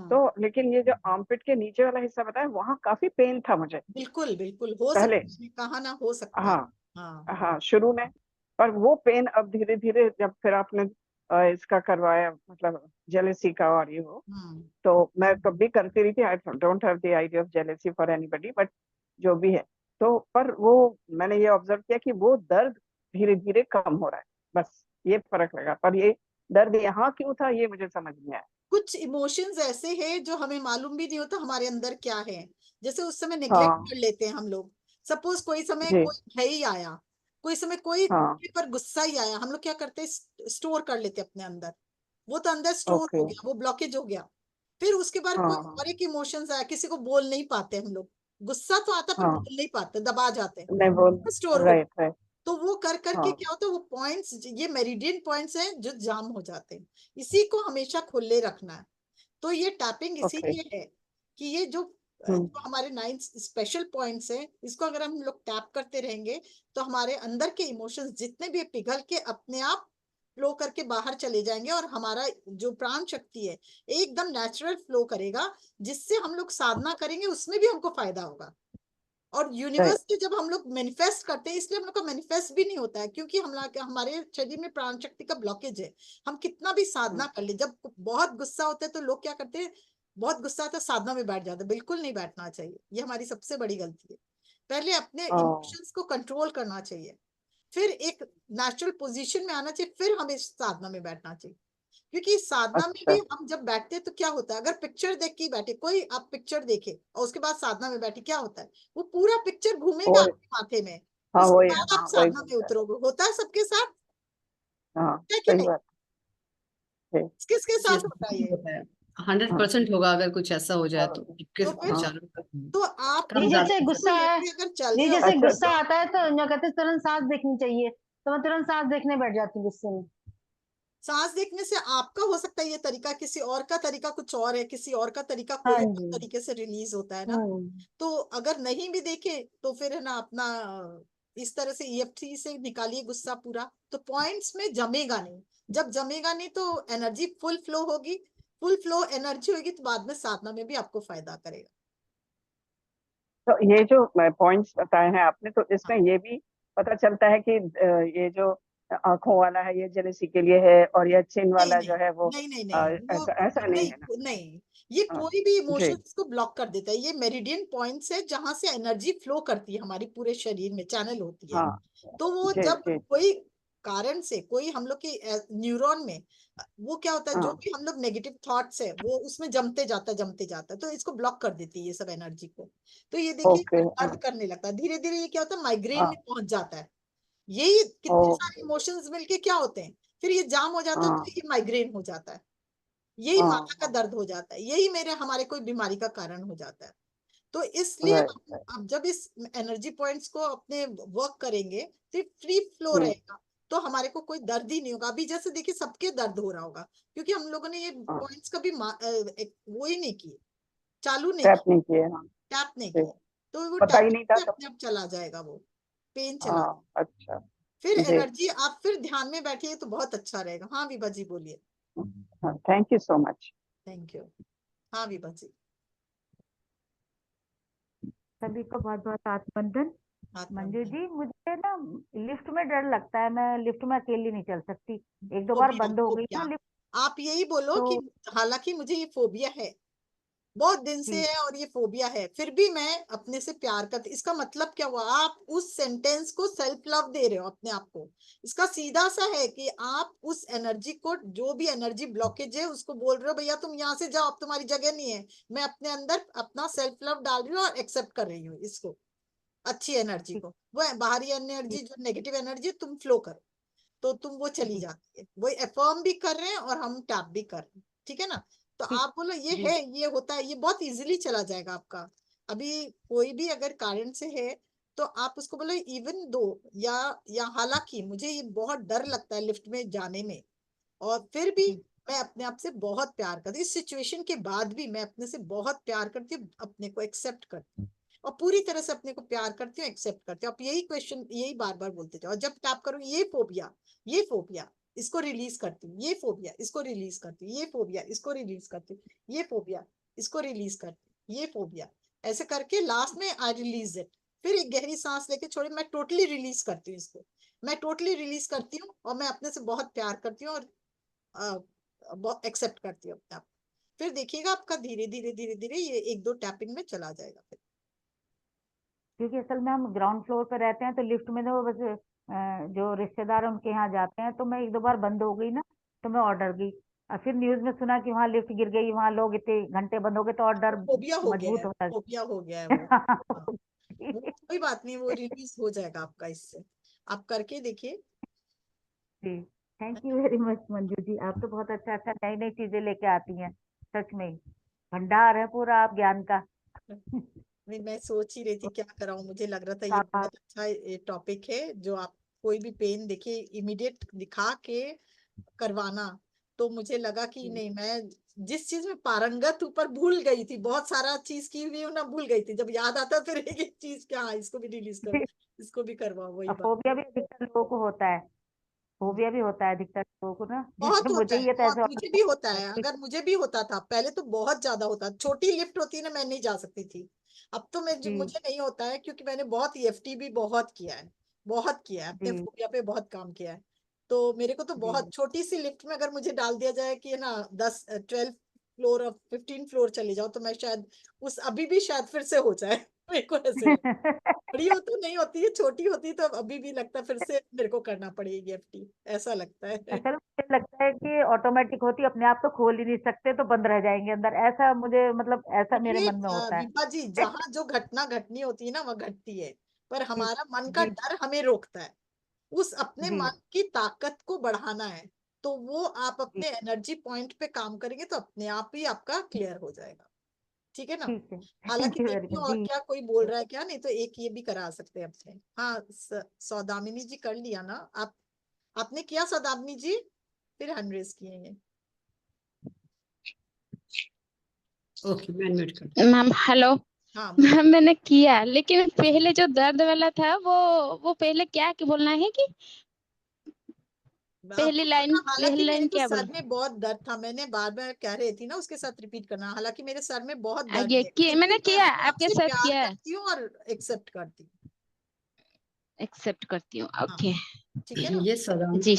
H: तो लेकिन ये जो आर्मपिट के नीचे वाला हिस्सा बताया, वहाँ काफी पेन था मुझे
A: बिल्कुल बिल्कुल हो सकता
H: पहले।
A: है, मैंने कहा ना हो सकता है।
H: हाँ
A: हाँ
H: हाँ, शुरू में। पर वो पेन अब धीरे धीरे, जब फिर आपने इसका करवाया, मतलब जेलेसी का और ये वो, तो मैं कभी करती रही थी। I don't have the idea of jealousy for anybody, but जो भी है। तो पर वो मैंने ये ऑब्जर्व किया कि वो दर्द धीरे धीरे कम हो रहा है, बस ये फर्क लगा। पर ये दर्द यहाँ क्यों था, ये मुझे समझ नहीं आया।
A: कुछ इमोशंस ऐसे हैं जो हमें मालूम भी नहीं होता हमारे अंदर क्या है। जैसे उस समय नेग्लेक्ट
H: हाँ
A: कर लेते हैं हम लोग। सपोज कोई समय
H: जी।
A: कोई भय ही आया, कोई समय कोई
H: हाँ
A: पर गुस्सा ही आया, हम लोग क्या करते हैं स्टोर कर लेते हैं अपने अंदर। वो तो अंदर स्टोर
H: ओके।
A: हो गया, वो ब्लॉकेज हो गया। फिर उसके बाद कोई
H: हाँ
A: और एक इमोशंस आया, किसी को बोल नहीं पाते हम लोग। गुस्सा तो आता पर
H: हाँ,
A: बोल नहीं पाते, दबा जाते हैं,
H: नहीं बोल।
A: स्टोर हो।
H: Right right.
A: तो वो कर करके
H: हाँ
A: क्या होता है, वो पॉइंट्स, ये मेरिडियन पॉइंट्स हैं जो जाम हो जाते हैं। इसी को हमेशा खुले रखना है। तो ये टैपिंग
H: ओके।
A: इसीलिए है कि ये जो हमारे 9 स्पेशल पॉइंट्स हैं, इसको अगर हम लोग टैप करते रहेंगे तो हमारे अंदर के इमोशंस जितने भी पिघल के अपने आप फ्लो करके बाहर चले जाएंगे, और हमारा जो प्राण शक्ति है एकदम नेचुरल फ्लो करेगा, जिससे हम लोग साधना करेंगे उसमें भी हमको फायदा होगा। और यूनिवर्स से जब हम लोग मैनिफेस्ट करते हैं, इसलिए हम लोग का मैनिफेस्ट भी नहीं होता है, क्योंकि हमारे शरीर में प्राण शक्ति का ब्लॉकेज है। हम कितना भी साधना कर ले, जब बहुत गुस्सा होता है तो लोग क्या करते हैं, बहुत गुस्सा आता है साधना में बैठ जाते हैं। बिल्कुल नहीं बैठना चाहिए, ये हमारी सबसे बड़ी गलती है। पहले अपने इमोशंस को कंट्रोल करना चाहिए, फिर एक नेचुरल पोजीशन में आना चाहिए, फिर हमें साधना में बैठना चाहिए। क्योंकि साधना में भी
H: अच्छा।
A: हम जब बैठते हैं तो क्या होता है, अगर पिक्चर देख के बैठे, कोई आप पिक्चर देखे और उसके बाद साधना में बैठे, क्या होता है, वो पूरा पिक्चर घूमेगा
H: वही।
A: आपके माथे में,
H: हाँ
A: उसके
H: वही,
A: बाद आप
H: हाँ वही
A: साधना में
H: घूमता है।
A: उतरोगे। होता है सबके साथ,
H: हाँ
A: है कि
H: सही
A: नहीं?
H: बात है।
A: किसके
C: ये
A: साथ होता है
C: सही
A: ये?
C: होता है। 100% होगा अगर कुछ ऐसा हो जाए तो किस
A: तो फिर
C: विचारों
A: तो आप
C: कम
E: जी
C: ज्यादा
E: जैसे
C: हो
E: गुस्सा
A: तो
E: है,
A: लेके अगर चल
E: जी
A: रहे हो
E: जैसे
H: अच्छा,
E: गुस्सा आता है तो जो कहते हैं तुरंत सांस देखनी चाहिए, तो मैं तुरंत सांस देखने बैठ जाती हूँ गुस्से में।
A: सांस देखने से आपका हो सकता है ये तरीका, किसी और का तरीका कुछ और है, किसी और का तरीका
E: हाँ
A: कोई और
E: जी।
A: तरीके से रिलीज होता है ना।
E: हम्म।
A: तो अगर नहीं भी देखे तो फिर है ना अपना इस तरह से ईएफटी से निकालिए गुस्सा पूरा, तो पॉइंट्स में जमेगा नहीं। जब जमेगा नहीं तो एनर्जी फुल फ्लो होगी, फुल फ्लो एनर्जी होगी तो बाद में साधना में भी आपको फायदा करेगा।
H: तो ये जो पॉइंट्स बताए हैं आपने, तो इसमें
A: हाँ।
H: ये भी पता चलता है कि ये जो आंखों वाला है ये जेलेसी के लिए है, और ये चिन
A: नहीं
H: वाला
A: नहीं
H: जो है वो
A: नहीं नहीं नहीं वो
H: ऐसा ऐसा नहीं
A: नहीं
H: है ना?
A: नहीं, ये
H: हाँ,
A: कोई भी
H: जी।
A: इमोशंस को ब्लॉक कर देता है। ये मेरिडियन पॉइंट्स है जहां से एनर्जी फ्लो करती है, हमारी पूरे शरीर में चैनल होती है।
H: हाँ,
A: तो वो
H: जी
A: जब
H: जी।
A: कोई कारण से कोई हम लोग की न्यूरॉन में वो क्या होता है, जो
H: हाँ,
A: भी हम लोग नेगेटिव थॉट्स है वो उसमें जमते जाता है, तो इसको ब्लॉक कर देती है ये सब एनर्जी को। तो ये देखिए
H: ओके।
A: दर्द करने लगता है, धीरे धीरे ये क्या होता है माइग्रेन
H: हाँ,
A: में पहुंच जाता है। यही कितने सारे
H: ओके।
A: इमोशंस मिलके क्या होते हैं, फिर ये जाम हो जाता है
H: हाँ,
A: तो ये माइग्रेन हो जाता है, यही
H: हाँ,
A: माथा का दर्द हो जाता है, यही मेरे हमारे कोई बीमारी का कारण हो जाता है। तो इसलिए
H: राइट
A: हम
H: राइट।
A: अब जब इस एनर्जी पॉइंट्स को अपने वर्क करेंगे तो फ्री फ्लो
H: हम्म,
A: रहेगा, तो हमारे को कोई दर्द ही नहीं होगा। अभी जैसे देखिए सबके दर्द हो रहा होगा क्योंकि हम लोगों ने ये
H: हाँ,
A: पॉइंट्स कभी वो ही नहीं किए, चालू नहीं
H: टैप
A: किए,
H: नहीं किए। हाँ,
A: टैप नहीं
H: जी।
A: किए। तो वो
H: पता ही
A: टैपिंग
H: नहीं था
A: से
H: तब।
A: अपने आप चला जाएगा, वो पेन चला
H: हाँ,
A: जाएगा।
H: अच्छा।
A: फिर
H: जी।
A: एनर्जी आप फिर ध्यान में बैठिए तो बहुत अच्छा रहेगा। हाँ विभा जी बोलिए।
H: हाँ, thank you so much.
A: Thank you. हाँ विभा जी।
I: सभी को बहुत बहुत आत्मबंधन। मंजू
A: आत्मबंधन।
I: जी, मुझे ना लिफ्ट में डर लगता है, मैं लिफ्ट में अकेली नहीं चल सकती। एक दो बार
A: फोबिया
I: बंद हो गई
A: फोबिया
I: ना लिफ्ट
A: आप यही बोलो
I: तो
A: कि हालांकि मुझे ये फोबिया है, बहुत दिन से
I: जी
A: है और ये फोबिया है, फिर भी मैं अपने से प्यार करती। इसका मतलब क्या हुआ, आप उस सेंटेंस को सेल्फ लव दे रहे हो अपने आप को। इसका सीधा सा है कि आप उस एनर्जी को, जो भी एनर्जी ब्लॉकेज है उसको बोल रहे हो भैया तुम यहाँ से जाओ, अब तुम्हारी जगह नहीं है, मैं अपने अंदर अपना सेल्फ लव डाल रही हूँ और एक्सेप्ट कर रही हूँ इसको, अच्छी एनर्जी
I: जी
A: को। वो बाहरी
I: जी
A: एनर्जी जो नेगेटिव एनर्जी तुम फ्लो करो, तो तुम वो चली
I: जी
A: जाती है। वो अफर्म भी कर रहे हैं और हम टैप भी कर रहे हैं, ठीक है ना। तो
I: ठीक
A: आप बोलो ये
I: जी
A: है, ये होता है, ये बहुत इजीली चला जाएगा आपका। अभी कोई भी अगर कारण से है तो आप उसको बोलो इवन दो, या हालांकि मुझे ये बहुत डर लगता है लिफ्ट में जाने में, और फिर भी
I: जी
A: मैं अपने आप से बहुत प्यार करती हूँ। इस सिचुएशन के बाद भी मैं अपने से बहुत प्यार करती हूँ, अपने को एक्सेप्ट करती हूँ और पूरी तरह से अपने को प्यार करती हूँ, एक्सेप्ट करती हूँ। आप यही क्वेश्चन यही बार बार बोलते जाओ, और जब टैप करो ये फोबिया इसको रिलीज करती हूँ, ये फोबिया इसको रिलीज करती हूँ, ये फोबिया इसको रिलीज करती हूँ, ये फोबिया इसको रिलीज करती हूँ, ये फोबिया, ऐसे करके लास्ट में आई रिलीज इट। फिर एक गहरी सांस लेके छोड़े, मैं टोटली रिलीज करती हूँ इसको, मैं टोटली रिलीज करती हूँ और मैं अपने से बहुत प्यार करती हूँ और एक्सेप्ट करती हूँ अपने आप। फिर देखिएगा आपका धीरे धीरे धीरे धीरे ये एक दो टैपिंग में चला जाएगा फिर।
I: क्योंकि असल में हम ग्राउंड फ्लोर पर रहते हैं तो लिफ्ट में तो बस जो रिश्तेदार हैं उनके यहाँ जाते हैं, तो मैं एक दो बार बंद हो गई ना तो मैं और डर गई। और फिर न्यूज में सुना कि वहाँ लिफ्ट गिर गई, वहाँ लोग इतने घंटे बंद हो गए, तो और डर
A: फोबिया हो गया
I: मजबूत
A: है,
I: होता
A: फोबिया हो गया है वो। हाँ, वो कोई बात नहीं, वो रिलीज हो जाएगा आपका इससे, आप करके देखिए।
I: जी thank you very much Manju ji, आप तो बहुत अच्छा अच्छा नई नई चीजें लेके आती हैं, सच में ही भंडार है पूरा आप ज्ञान का।
A: नहीं, मैं सोच ही रही थी क्या कराऊं, मुझे लग रहा था ये
I: आभार।
A: बहुत अच्छा टॉपिक है, जो आप कोई भी पेन देखिए इमीडिएट दिखा के करवाना। तो मुझे लगा कि नहीं, मैं जिस चीज में पारंगत ऊपर भूल गई थी, बहुत सारा चीज की हुई हूँ ना, भूल गई थी, जब याद आता फिर एक एक चीज क्या, हाँ इसको भी रिलीज करो, इसको भी करवाओ, वही बात।
I: फोबिया भी अधिकतर लोगों को होता है, फोबिया भी होता है अधिकतर लोगों को ना,
A: बहुत
I: जैसे
A: होता
I: मुझे
A: है,
I: ये तो
A: बहुत,
I: ऐसे
A: मुझे भी होता है, अगर मुझे भी होता था पहले तो बहुत ज्यादा होता, छोटी लिफ्ट होती है ना, मैं नहीं जा सकती थी। अब तो मैं
I: जी
A: मुझे नहीं होता है क्योंकि मैंने बहुत ईएफटी भी बहुत किया है, बहुत किया है, अपने
I: जी
A: फोबिया पे बहुत काम किया है। तो मेरे को तो
I: जी
A: बहुत छोटी सी लिफ्ट में अगर मुझे डाल दिया जाए कि है ना 10 12 फ्लोर और 15 फ्लोर चले जाओ, तो मैं शायद उस अभी भी शायद फिर से हो जाए मेरे को ऐसे लगता है। बड़ी हो तो नहीं होती है, छोटी होती तो अभी भी लगता है फिर से मेरे को करना पड़ेगी एफटी, ऐसा लगता है।
I: असल में मुझे लगता है कि ऑटोमेटिक होती, अपने आप तो खोल ही नहीं सकते, तो बंद रह जाएंगे अंदर, ऐसा मुझे मतलब ऐसा मेरे
A: ये
I: मन में होता है।
A: विभा जी, जहाँ जो घटना घटनी होती है ना वह घटती है, पर
I: जी
A: हमारा मन का
I: जी
A: डर हमें रोकता है। उस अपने
I: जी
A: मन की ताकत को बढ़ाना है, तो वो आप अपने एनर्जी पॉइंट पे काम करेंगे तो अपने आप ही आपका क्लियर हो जाएगा। ठीक है ना?
I: ठीक है, थैंक
A: हालांकि
I: यू वेरी
A: देखिए
I: मच
A: और
I: जी।
A: क्या कोई बोल रहा है क्या, नहीं तो एक ये भी करा सकते हैं अपने। हाँ सौदामिनी जी कर लिया ना आपने किया सौदामिनी जी? फिर हैंड रेज किए हैं।
C: ओके मैं अनम्यूट कर।
F: Ma'am hello.
A: हाँ
F: मैम मैंने किया, लेकिन पहले जो दर्द वाला था वो पहले क्या बोलना है कि पहली लाइन
A: हालांकि मेरे को
F: क्या
A: सर
F: बोल
A: में बहुत दर्द था, मैंने बार बार कह रही थी ना उसके साथ रिपीट करना। हालांकि मेरे सर में बहुत दर्द
F: आगे
A: है,
F: कि मैंने
A: लेकिन मैं
F: किया,
A: अपने आप
F: आपके
A: से
F: साथ
A: प्यार
F: किया,
A: करती हूँ और एक्सेप्ट करती हूँ।
F: एक्सेप्ट करती हूँ।
A: हाँ
F: ओके
A: ठीक है ना?
C: ये सौदाम
F: जी,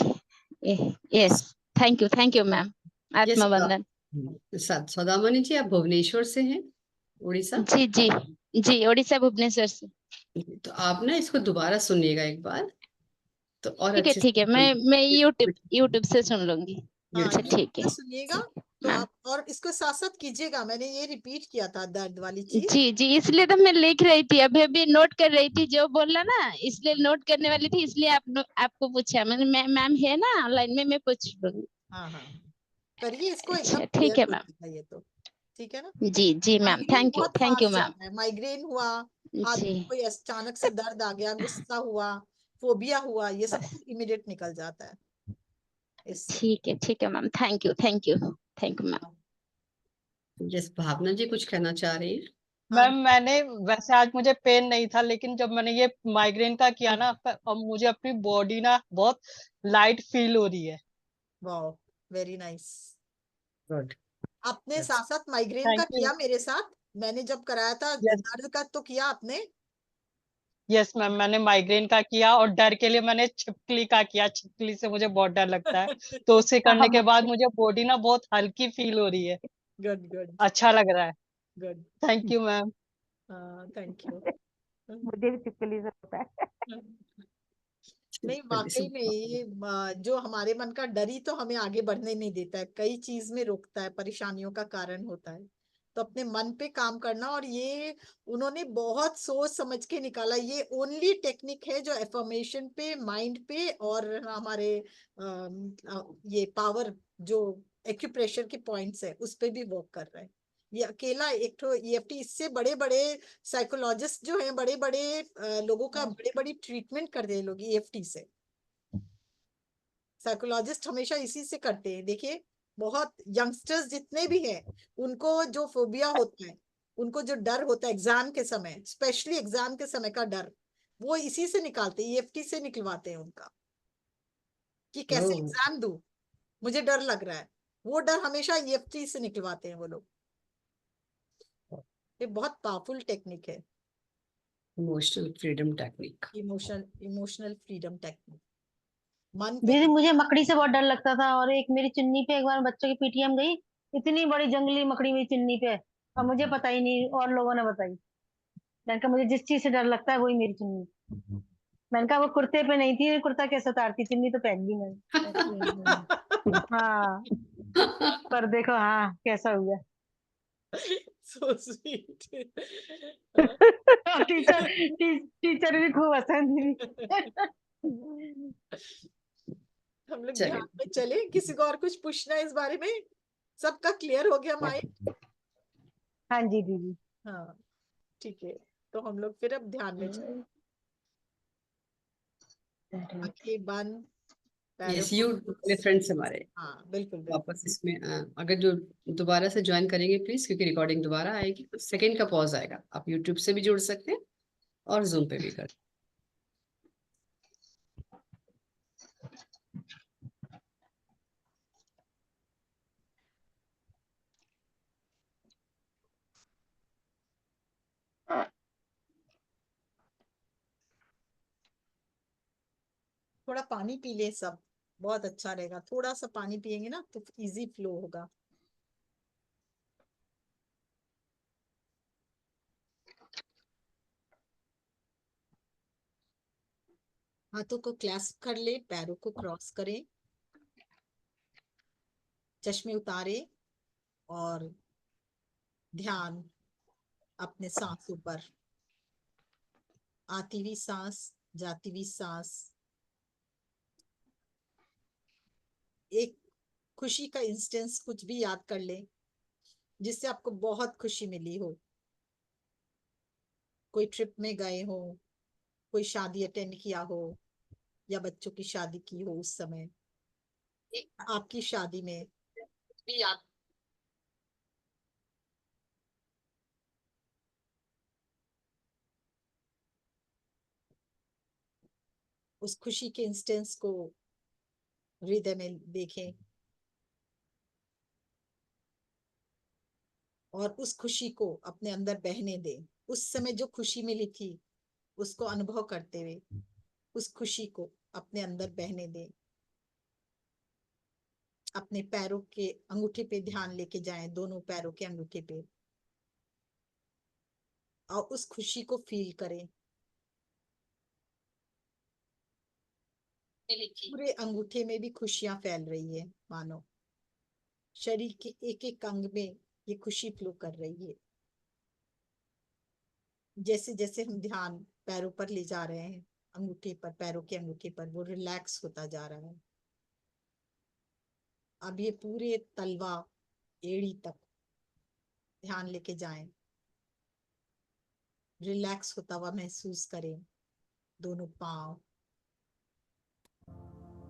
F: यस, थैंक यू मैम।
C: ये
F: आत्मवंदन।
C: सौदामनी जी आप भुवनेश्वर से हैं, उड़ीसा?
F: जी जी जी, उड़ीसा भुवनेश्वर से।
C: तो आप ना इसको दोबारा सुनिएगा एक बार, तो और अच्छे
F: ठीक है,
C: से
F: मैं यूट्यूब से सुन लूंगी।
A: हाँ
F: अच्छा
A: ये
F: ठीक है,
A: सुनिएगा
F: ठीक है
A: तो
F: मैम।
A: आप, और इसको साथ साथ कीजिएगा। मैंने ये रिपीट किया था दर्द वाली चीज।
F: जी जी, इसलिए तो मैं लिख रही थी, अभी नोट कर रही थी जो बोला ना, इसलिए नोट करने वाली थी, इसलिए आपको पूछा मैंने। मैम है ना ऑनलाइन में, मैं पूछ लूंगी।
A: हाँ हाँ करिए इसको, एकदम
F: अच्छा
A: क्लियर
F: ठीक है
A: हो
F: मैम।
A: जाएगा ये तो। ठीक है ना?
F: जी जी मैम,
A: माइग्रेन बहुत
F: थैंक यू
A: फास्ट
F: मैम।
A: जाता है। माइग्रेन हुआ, हाथ
F: जी
A: में कोई अचानक से दर्द आ गया, गुस्सा हुआ, फोबिया हुआ, ये सब इमीडिएट निकल जाता है इससे।
F: ठीक है मैम, थैंक यू मैम।
C: जिस भावना जी कुछ कहना चाह रही है।
A: हाँ
D: मैम मैंने वैसे आज मुझे पेन नहीं था, लेकिन जब मैंने ये माइग्रेन का किया ना, अब मुझे अपनी बॉडी ना बहुत लाइट फील हो रही है।
A: वाह वेरी नाइस।
C: गुड।
A: आपने साथ साथ माइग्रेन का
D: थैंक यू।
A: किया मेरे साथ, मैंने जब कराया था
D: यस
A: दर्द का तो किया आपने?
D: यस मैम, मैंने माइग्रेन का किया और डर के लिए मैंने छिपकली का किया। छिपकली से मुझे बहुत डर लगता है, तो उसे करने के बाद मुझे बॉडी ना बहुत हल्की फील हो रही है,
A: गुड गुड
D: अच्छा लग रहा है।
A: गुड।
D: Thank you ma'am.
A: हाँ थैंक यू।
I: मुझे भी छिपकली से होता है।
A: नहीं वाकई में ये जो हमारे मन का डर ही तो हमें आगे बढ़ने नहीं देता है, कई चीज में रोकता है, परेशानियों का कारण होता है। तो अपने मन पे काम करना, और ये उन्होंने बहुत सोच समझ के निकाला। ये ओनली टेक्निक है जो एफर्मेशन पे, माइंड पे और हमारे ये पावर जो एक्यूप्रेशर के पॉइंट्स है उस पे भी वर्क कर रहा है। ये अकेला एक तो ईएफटी, इससे बड़े बड़े साइकोलॉजिस्ट जो हैं, बड़े बड़े लोगों का बड़े बड़ी ट्रीटमेंट कर रहे हैं लोग ईएफटी से। साइकोलॉजिस्ट हमेशा इसी से करते हैं। देखिए बहुत यंगस्टर्स जितने भी हैं, उनको जो फोबिया होता है, उनको जो डर होता है एग्जाम के समय, स्पेशली एग्जाम के समय का डर, वो इसी से निकालते हैं, ईएफटी से निकलवाते हैं उनका, कि कैसे
C: ओह
A: एग्जाम दूं, मुझे डर लग रहा है। वो डर हमेशा ईएफटी से निकलवाते हैं वो लोग। ये बहुत पावरफुल टेक्निक है,
C: emotional freedom technique.
A: Emotional freedom technique. मन पे
E: दीदी मुझे मकड़ी से बहुत डर लगता था, और एक मेरी चुन्नी पे, एक बार बच्चों की पीटीएम गई, इतनी बड़ी जंगली मकड़ी मेरी चुन्नी पे, और मुझे पता ही नहीं, और लोगों ने बताई। मैंने कहा मुझे जिस चीज से डर लगता है वही मेरी चुन्नी। मैंने कहा वो कुर्ते पे नहीं थी, कुर्ता कैसे उतारती, चुन्नी तो पहन ली मैंने। हाँ, पर देखो हाँ कैसा हुआ।
A: So sweet.
E: टीचर भी खूब हंसा दीदी।
A: हम लोग
C: चलिए
A: ध्यान में चले। किसी को और कुछ पूछना है इस बारे में? सबका क्लियर हो गया माइंड?
E: हाँ जी दीदी।
A: हाँ ठीक है, तो हम लोग फिर अब ध्यान में चले। आंखें बंद, पैरों
C: यस
A: को
C: यू मेरे
A: fix।
C: फ्रेंड्स हमारे
A: हाँ बिल्कुल बिल्कुल।
C: वापस इसमें अगर जो दोबारा से ज्वाइन करेंगे प्लीज, क्योंकि रिकॉर्डिंग दोबारा आएगी, कुछ सेकंड का पॉज आएगा। आप यूट्यूब से भी जुड़ सकते हैं और जूम पे भी कर।
A: थोड़ा पानी पी ले सब, बहुत अच्छा रहेगा। थोड़ा सा पानी पियेंगे ना तो इजी फ्लो होगा। हाथों को क्लैस्प कर ले, पैरों को क्रॉस करें, चश्मे उतारे, और ध्यान अपने सांसों पर। आती हुई सांस, जाती हुई सांस, एक खुशी का इंस्टेंस कुछ भी याद कर ले जिससे आपको बहुत खुशी मिली हो। कोई ट्रिप में गए हो, कोई शादी अटेंड किया हो, या बच्चों की शादी की हो, उस समय आपकी शादी में भी याद। उस खुशी के इंस्टेंस को हृदय में देखें और उस खुशी को अपने अंदर बहने दें। उस समय जो खुशी मिली थी उसको अनुभव करते हुए उस खुशी को अपने अंदर बहने दें। अपने पैरों के अंगूठे पे ध्यान लेके जाएं, दोनों पैरों के अंगूठे पे, और उस खुशी को फील करें। पूरे अंगूठे में भी खुशियां फैल रही है, मानो शरीर के एक एक अंग में ये खुशी फ्लो कर रही है। जैसे जैसे हम ध्यान पैरों पर ले जा रहे हैं, अंगूठे पर, पैरों के अंगूठे पर, वो रिलैक्स होता जा रहा है। अब ये पूरे तलवा, एड़ी तक ध्यान लेके जाएं, रिलैक्स होता हुआ महसूस करें। दोनों पांव,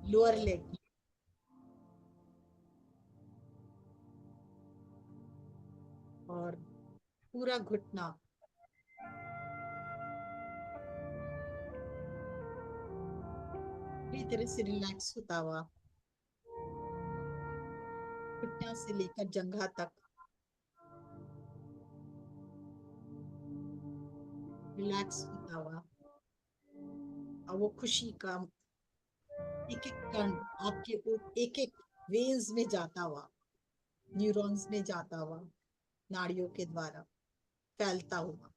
A: लोअर लेग, और पूरा घुटना। पूरी तरह से रिलैक्स होता हुआ घुटना से लेकर जंघा तक रिलैक्स होता हुआ, और वो खुशी का एक एक कण आपके एक एक वेन्स में जाता हुआ, न्यूरॉन्स में जाता हुआ, नाड़ियों के द्वारा फैलता हुआ,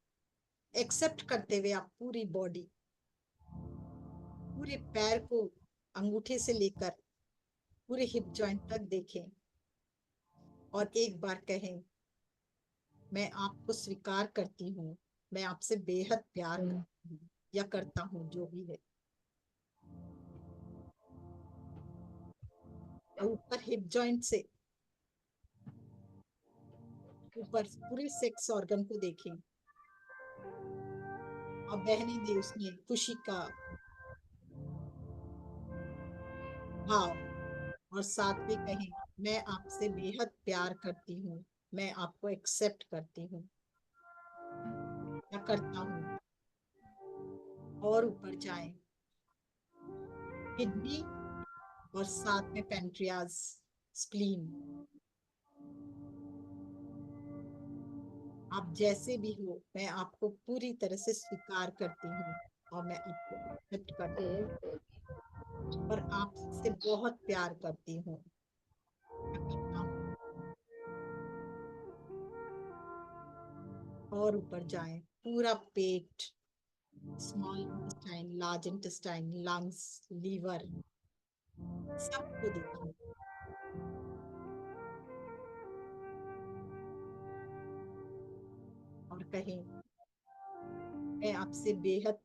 A: एक्सेप्ट करते हुए आप पूरी बॉडी, पूरे पैर को अंगूठे से लेकर पूरे हिप जॉइंट तक देखें और एक बार कहें, मैं आपको स्वीकार करती हूँ, मैं आपसे बेहद प्यार करती हूँ या करता हूँ, जो भी है। ऊपर हिप जॉइंट से ऊपर पूरे सेक्स ऑर्गन को देखें और बहने दे उसमें खुशी का भाव, और साथ में कहें, मैं आपसे बेहद प्यार करती हूँ, मैं आपको एक्सेप्ट करती हूँ या करता हूँ। और ऊपर जाएं, किडनी और साथ में पेंक्रियाज, स्प्लीन, आप जैसे भी हो, मैं आपको पूरी तरह से स्वीकार करती हूँ और मैं आपको एक्सेप्ट करती हूँ और आपसे बहुत प्यार करती हूँ, मैं करता हूँ। और ऊपर जाएं, पूरा पेट, small intestine, large intestine, lungs, liver, सबको देखें। और कहें, मैं आपसे बेहद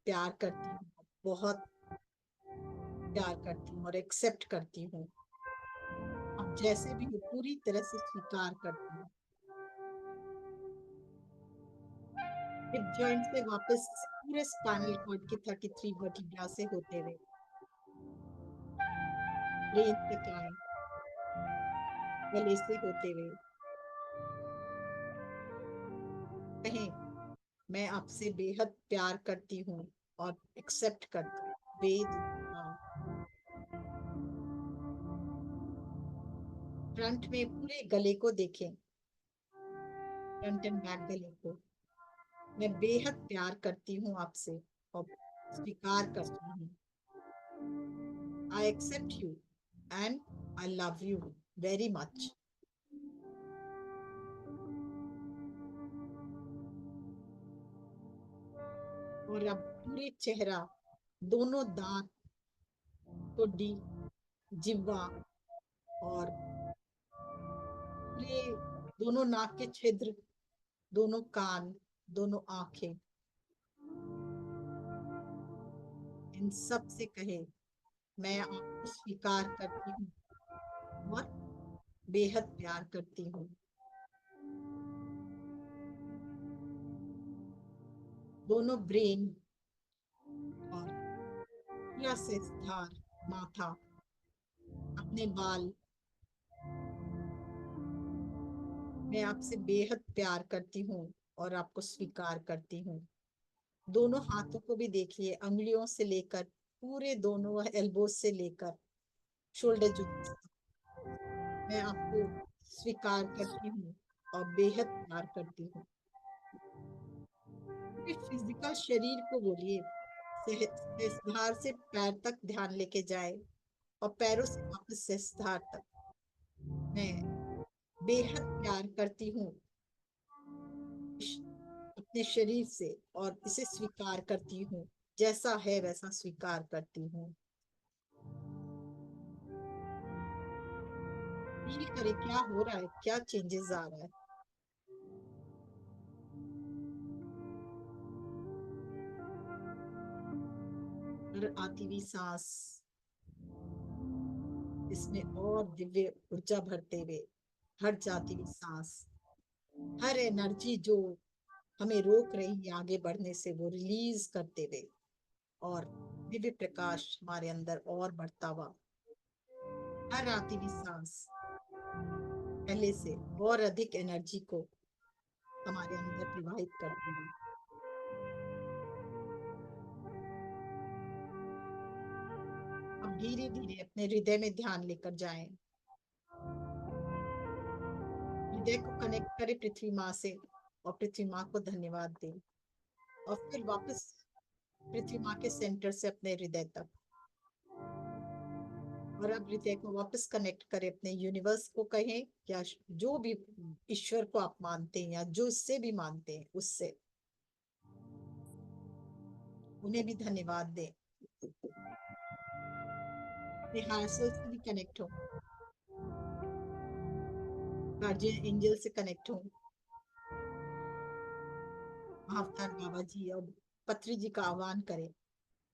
A: प्यार करती हूँ, बहुत प्यार करती हूँ और एक्सेप्ट करती हूँ। अब जैसे भी हो पूरी तरह से स्वीकार करती हूँ। हिप जॉइंट से वापस पूरे स्पाइनल कॉर्ड की 33 वर्टिब्रा से होते हुए ब्रेन तक आए, गले से होते हुए कहें, मैं आपसे बेहद प्यार करती हूँ और एक्सेप्ट करती हूँ। वेद फ्रंट में पूरे गले को देखें, फ्रंट एंड बैक गले को। मैं बेहद प्यार करती हूँ आपसे और स्वीकार करती हूँ। I accept you and I love you very much. और अब पूरे चेहरा, दोनों दांत, ठोड़ी, जिह्वा और पूरे दोनों नाक के छिद्र, दोनों कान, दोनों आंखें, इन सब से कहे, मैं आपको स्वीकार करती हूँ और बेहद प्यार करती हूँ। दोनों ब्रेन और पूरा सिर, माथा, अपने बाल, मैं आपसे बेहद प्यार करती हूँ और आपको स्वीकार करती हूँ। दोनों हाथों को भी देखिए, अंगुलियों से लेकर पूरे दोनों एल्बोज से लेकर शोल्डर जो मैं आपको स्वीकार करती हूँ और बेहद प्यार करती हूँ। फिजिकल शरीर को बोलिए, सहस्त्रार से पैर तक ध्यान लेके जाए और पैरों से वापस सहस्त्रार तक। मैं बेहद प्यार करती हूँ अपने शरीर से और इसे स्वीकार करती हूँ, जैसा है वैसा स्वीकार करती हूँ। फील करे क्या हो रहा है, क्या चेंजेस आ रहा है। हर आती हुई सांस इसमें और दिव्य ऊर्जा भरते हुए, हर जाती हुई सांस, हर एनर्जी जो हमें रोक रही है आगे बढ़ने से, वो रिलीज करते हुए और दिव्य प्रकाश हमारे अंदर और बढ़ता हुआ, हर आती हुई सांस पहले से और अधिक एनर्जी को हमारे अंदर प्रवाहित करती है। अब धीरे धीरे अपने हृदय में ध्यान लेकर जाएं। हृदय को कनेक्ट करें पृथ्वी माँ से और पृथ्वी माँ को धन्यवाद दें और फिर वापस पृथ्वी माँ के सेंटर से अपने हृदय तक। और अब हृदय को वापस कनेक्ट करें अपने यूनिवर्स को, कहें या जो भी ईश्वर को आप मानते हैं या जो इससे भी मानते हैं उससे, उन्हें भी धन्यवाद दें। हायर सेल्फ से भी कनेक्ट हो, गार्जियन एंजल से कनेक्ट हो, महाअवतार बाबा जी और पत्री जी का आह्वान करें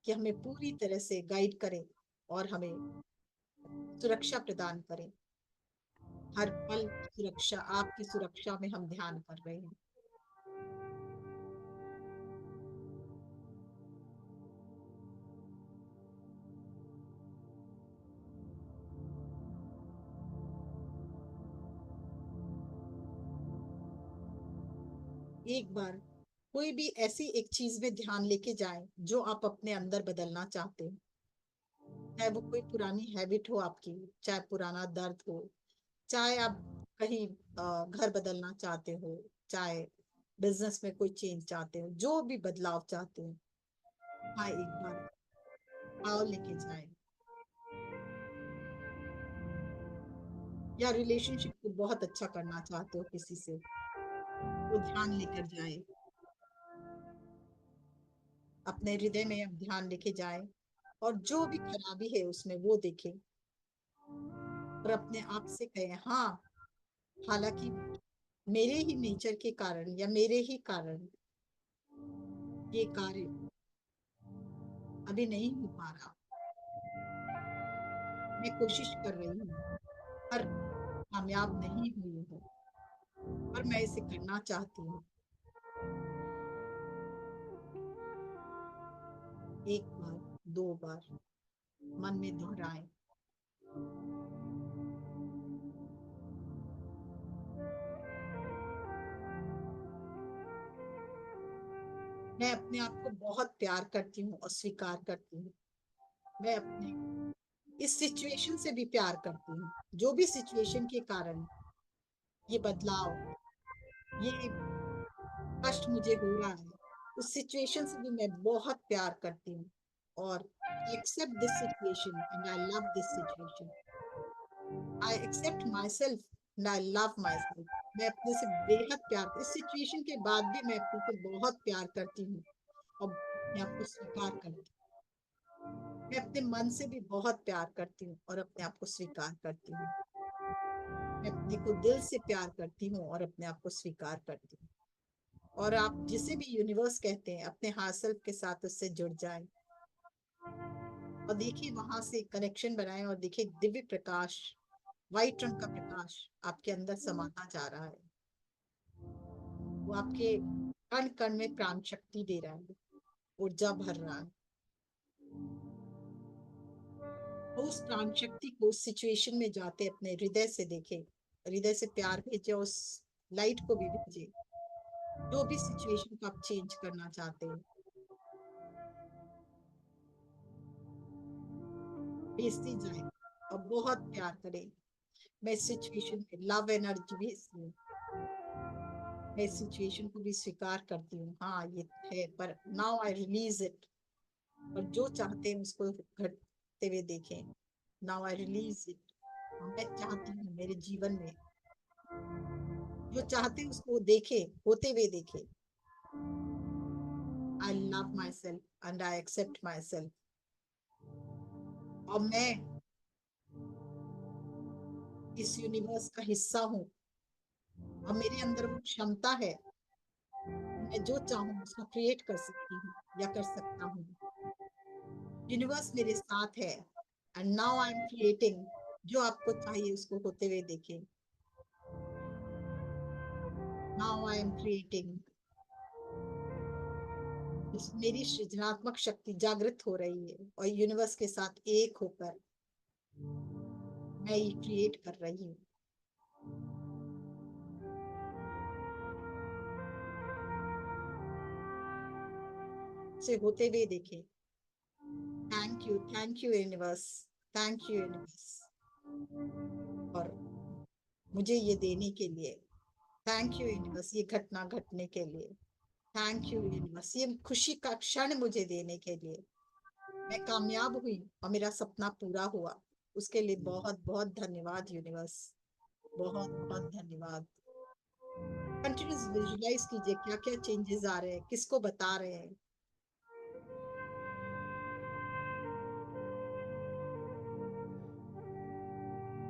A: कि हमें पूरी तरह से गाइड करें और हमें सुरक्षा प्रदान करें। हर पल सुरक्षा, आपकी सुरक्षा में हम ध्यान कर रहे हैं। एक बार कोई भी ऐसी एक चीज में ध्यान लेके जाएं जो आप अपने अंदर बदलना चाहते हैं, चाहे वो कोई पुरानी हैबिट हो आपकी, चाहे पुराना दर्द हो, चाहे आप कहीं घर बदलना चाहते हो, चाहे बिजनेस में कोई चेंज चाहते हो, जो भी बदलाव चाहते हो, हाँ एक बार पाव लेके जाएं। या रिलेशनशिप को बहुत अच्छा करना चाहते हो किसी से, तो ध्यान लेकर जाए, अपने हृदय में अब ध्यान लेके जाए और जो भी खराबी है उसमें वो देखें और अपने आप से कहें, हाँ हालांकि मेरे ही नेचर के कारण या मेरे ही कारण ये कार्य अभी नहीं हो पा रहा, मैं कोशिश कर रही हूँ पर कामयाब नहीं हुई हूँ, पर मैं इसे करना चाहती हूँ। एक बार, दो बार मन में दोहराएं। मैं अपने आप को बहुत प्यार करती हूँ और स्वीकार करती हूँ। मैं अपने इस सिचुएशन से भी प्यार करती हूँ, जो भी सिचुएशन के कारण ये बदलाव, ये कष्ट मुझे हो रहा है, उस सिचुएशन से भी मैं बहुत प्यार करती हूँ और accept this situation and I love this situation. I accept myself and I love myself. मैं अपने से बेहद प्यार, इस सिचुएशन के बाद भी मैं अपने को बहुत प्यार करती हूँ और अपने आप को स्वीकार करती हूँ। मैं अपने मन से भी बहुत प्यार करती हूँ और अपने आप को स्वीकार करती हूँ। मैं अपने को दिल से प्यार करती हूँ और अपने आप को स्वीकार करती हूँ। और आप जिसे भी यूनिवर्स कहते हैं, अपने हायर सेल्फ के साथ उससे जुड़ जाएं और देखिए, वहां से कनेक्शन बनाएं और देखिए दिव्य प्रकाश व्हाइट रंग का प्रकाश आपके अंदर समाता जा रहा है। वो आपके कण कण में प्राण शक्ति दे रहा है, ऊर्जा भर रहा है। तो उस प्राण शक्ति को उस सिचुएशन में जाते अपने हृदय से देखे, हृदय से प्यार भेजे, उस लाइट को भी भेजे। जो भी सिचुएशन को आप चेंज करना चाहते हैं, भेजती जाए और बहुत प्यार करें। मैं इस सिचुएशन में लव एनर्जी भेजती हूँ, मैं इस सिचुएशन को भी स्वीकार करती हूँ। हाँ ये है, पर नाउ आई रिलीज इट। और जो चाहते हैं उसको घटते हुए देखें। Now I release it. मैं चाहती हूँ मेरे जीवन में जो चाहते हैं उसको देखे, होते हुए देखे। I love myself and I accept myself. और मैं इस यूनिवर्स का हिस्सा हूँ और मेरे अंदर वो क्षमता है, मैं जो चाहूँ उसको क्रिएट कर सकती हूँ या कर सकता हूँ। यूनिवर्स मेरे साथ है and now I am creating. जो आपको चाहिए उसको होते हुए देखें। Now I am creating. मेरी सृजनात्मक शक्ति जागृत हो रही है और यूनिवर्स के साथ एक होकर मैं ये क्रिएट कर रही हूँ। से होते हुए देखें। Thank you universe, thank you universe, और मुझे ये देने के लिए। थैंक यू यूनिवर्स, ये घटना घटने के लिए। थैंक यू यूनिवर्स, ये खुशी का क्षण मुझे देने के लिए। मैं कामयाब हुई और मेरा सपना पूरा हुआ, उसके लिए बहुत बहुत धन्यवाद यूनिवर्स, बहुत बहुत धन्यवाद। कंटिन्यूस विजुलाइज कीजिए क्या क्या चेंजेस आ रहे हैं, किसको बता रहे हैं।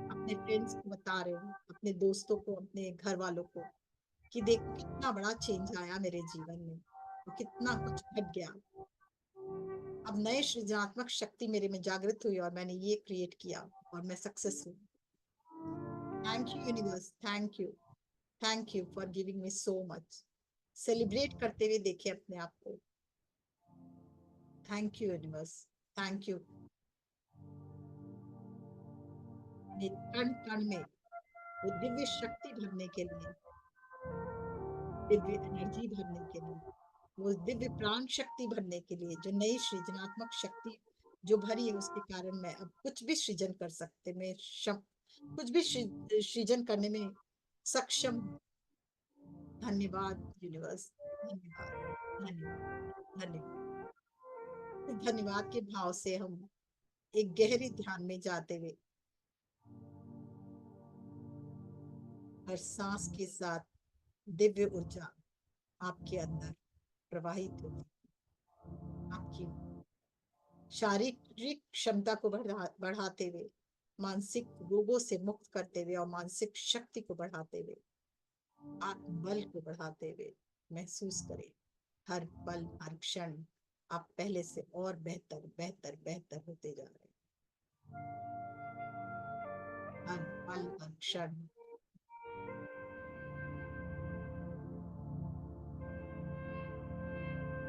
A: अपने फ्रेंड्स को बता रहे हो, अपने दोस्तों को, अपने घर वालों को, कि देखो कितना बड़ा चेंज आया मेरे जीवन में और कितना कुछ घट गया। अब नए सृजनात्मक शक्ति मेरे में जागृत हुई और मैंने ये क्रिएट किया और मैं सक्सेस हुई। Thank you universe, thank you for giving me so much. Celebrate करते हुए देखे अपने आप को। Thank you universe, thank you. कण कण में वो दिव्य शक्ति भरने के लिए, दिव्य एनर्जी भरने के लिए, वो दिव्य प्राण शक्ति भरने के लिए, जो नई सृजनात्मक शक्ति जो भरी है उसके कारण मैं अब कुछ भी सृजन कर सकते, मैं कुछ भी सृजन करने में सक्षम हूँ। धन्यवाद यूनिवर्स, धन्यवाद, धन्यवाद, धन्यवाद। धन्यवाद के भाव से हम एक गहरी ध्यान में जाते हुए हर सांस के साथ दिव्य ऊर्जा आपके अंदर प्रवाहित होती, आपकी शारीरिक क्षमता को बढ़ाते हुए, मानसिक रोगों से मुक्त करते हुए और मानसिक शक्ति को बढ़ाते हुए, आत्मबल को बढ़ाते हुए महसूस करें हर पल हर क्षण आप पहले से और बेहतर बेहतर बेहतर होते जा रहे हैं। हर पल हर क्षण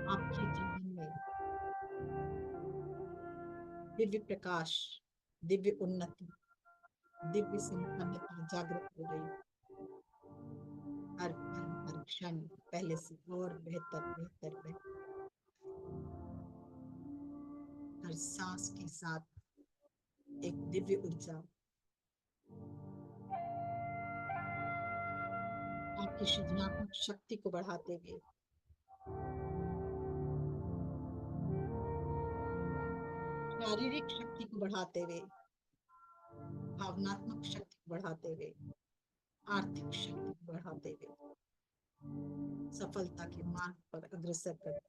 A: आपके जीवन में दिव्य प्रकाश, दिव्य उन्नति, दिव्य संपन्नता जागृत हो गई। हर पल हर क्षण पहले से और बेहतर बेहतर बेहतर। हर सांस के साथ एक दिव्य ऊर्जा आपकी सृजनात्मक शक्ति को बढ़ाते हुए, शारीरिक शक्ति को बढ़ाते हुए, भावनात्मक शक्ति को बढ़ाते हुए, आर्थिक शक्ति को बढ़ाते हुए सफलता के मार्ग पर अग्रसर कर।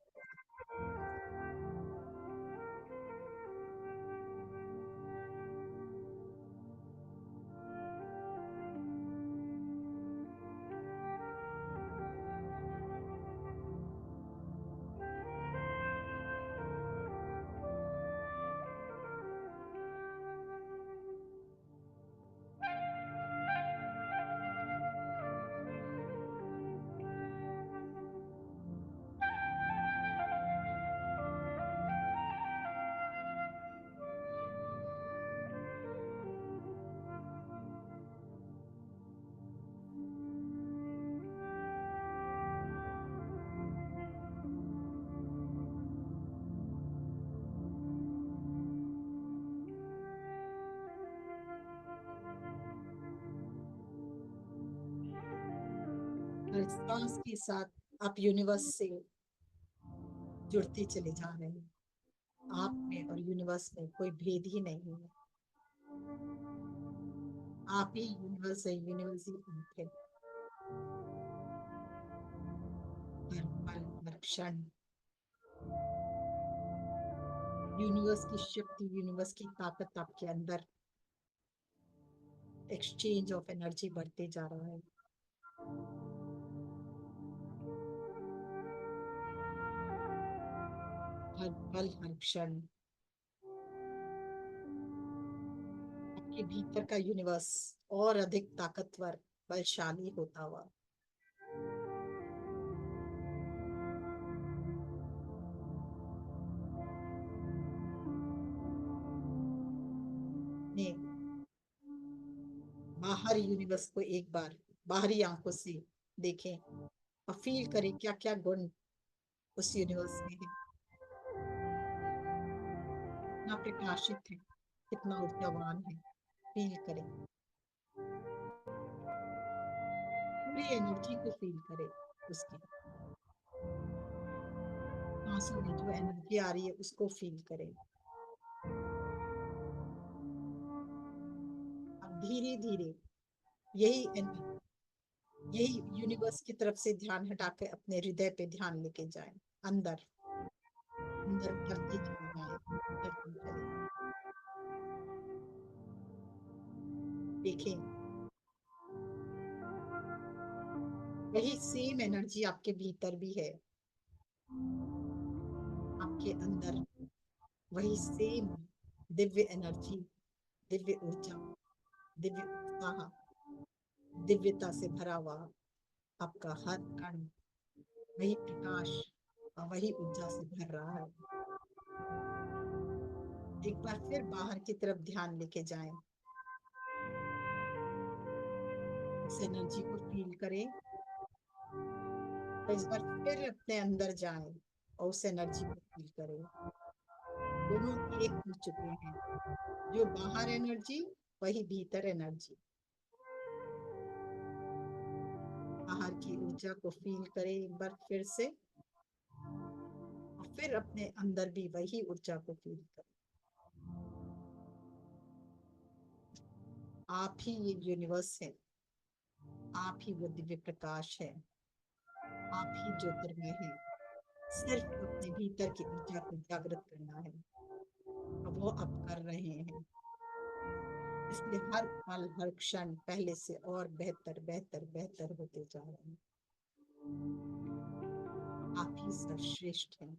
A: हर सांस के साथ आप यूनिवर्स से जुड़ते चले जा रहे हैं। आप में और यूनिवर्स में कोई भेद ही नहीं है। आप ही यूनिवर्स है, यूनिवर्स ही आप है। हर पल हर क्षण यूनिवर्स की शक्ति, यूनिवर्स की ताकत आपके अंदर एक्सचेंज ऑफ एनर्जी बढ़ते जा रहा है। हर पल हर क्षण आपके भीतर का यूनिवर्स और अधिक ताकतवर, बलशाली होता हुआ ने बाहर यूनिवर्स को एक बार बाहरी आंखों से देखें और फील करें क्या क्या गुण उस यूनिवर्स में है, कितना प्रकाशित है, कितना ऊर्जावान है। फील करें, पूरी एनर्जी को फील करें। उसकी सांसों में जो एनर्जी आ रही है उसको फील करें। अब धीरे धीरे यही यूनिवर्स की तरफ से ध्यान हटाकर अपने हृदय पे ध्यान लेके जाएं। अंदर अंदर भरते चले जाएं, भरते चले। देखें वही सेम एनर्जी आपके भीतर भी है। आपके अंदर वही सेम दिव्य एनर्जी, दिव्य ऊर्जा, दिव्य उत्साह, दिव्यता से भरा हुआ आपका हर कण वही प्रकाश और वही ऊर्जा से भर रहा है। एक बार फिर बाहर की तरफ ध्यान लेके जाएं। उस एनर्जी को फील करें और इस बार फिर अपने अंदर जाएं और उस एनर्जी को फील करें। दोनों एक हो चुके हैं। जो बाहर एनर्जी वही भीतर एनर्जी। बाहर की ऊर्जा को फील करें एक बार फिर से और फिर अपने अंदर भी वही ऊर्जा को फील करें। आप ही ये यूनिवर्स है, आप ही वो दिव्य प्रकाश है, आप ही ज्योतिर्मय है। सिर्फ अपने भीतर की ऊर्जा को जागृत करना है और वो आप कर रहे हैं। इसलिए हर पल हर क्षण पहले से और बेहतर बेहतर बेहतर होते जा रहे हैं। आप ही सर्वश्रेष्ठ हैं।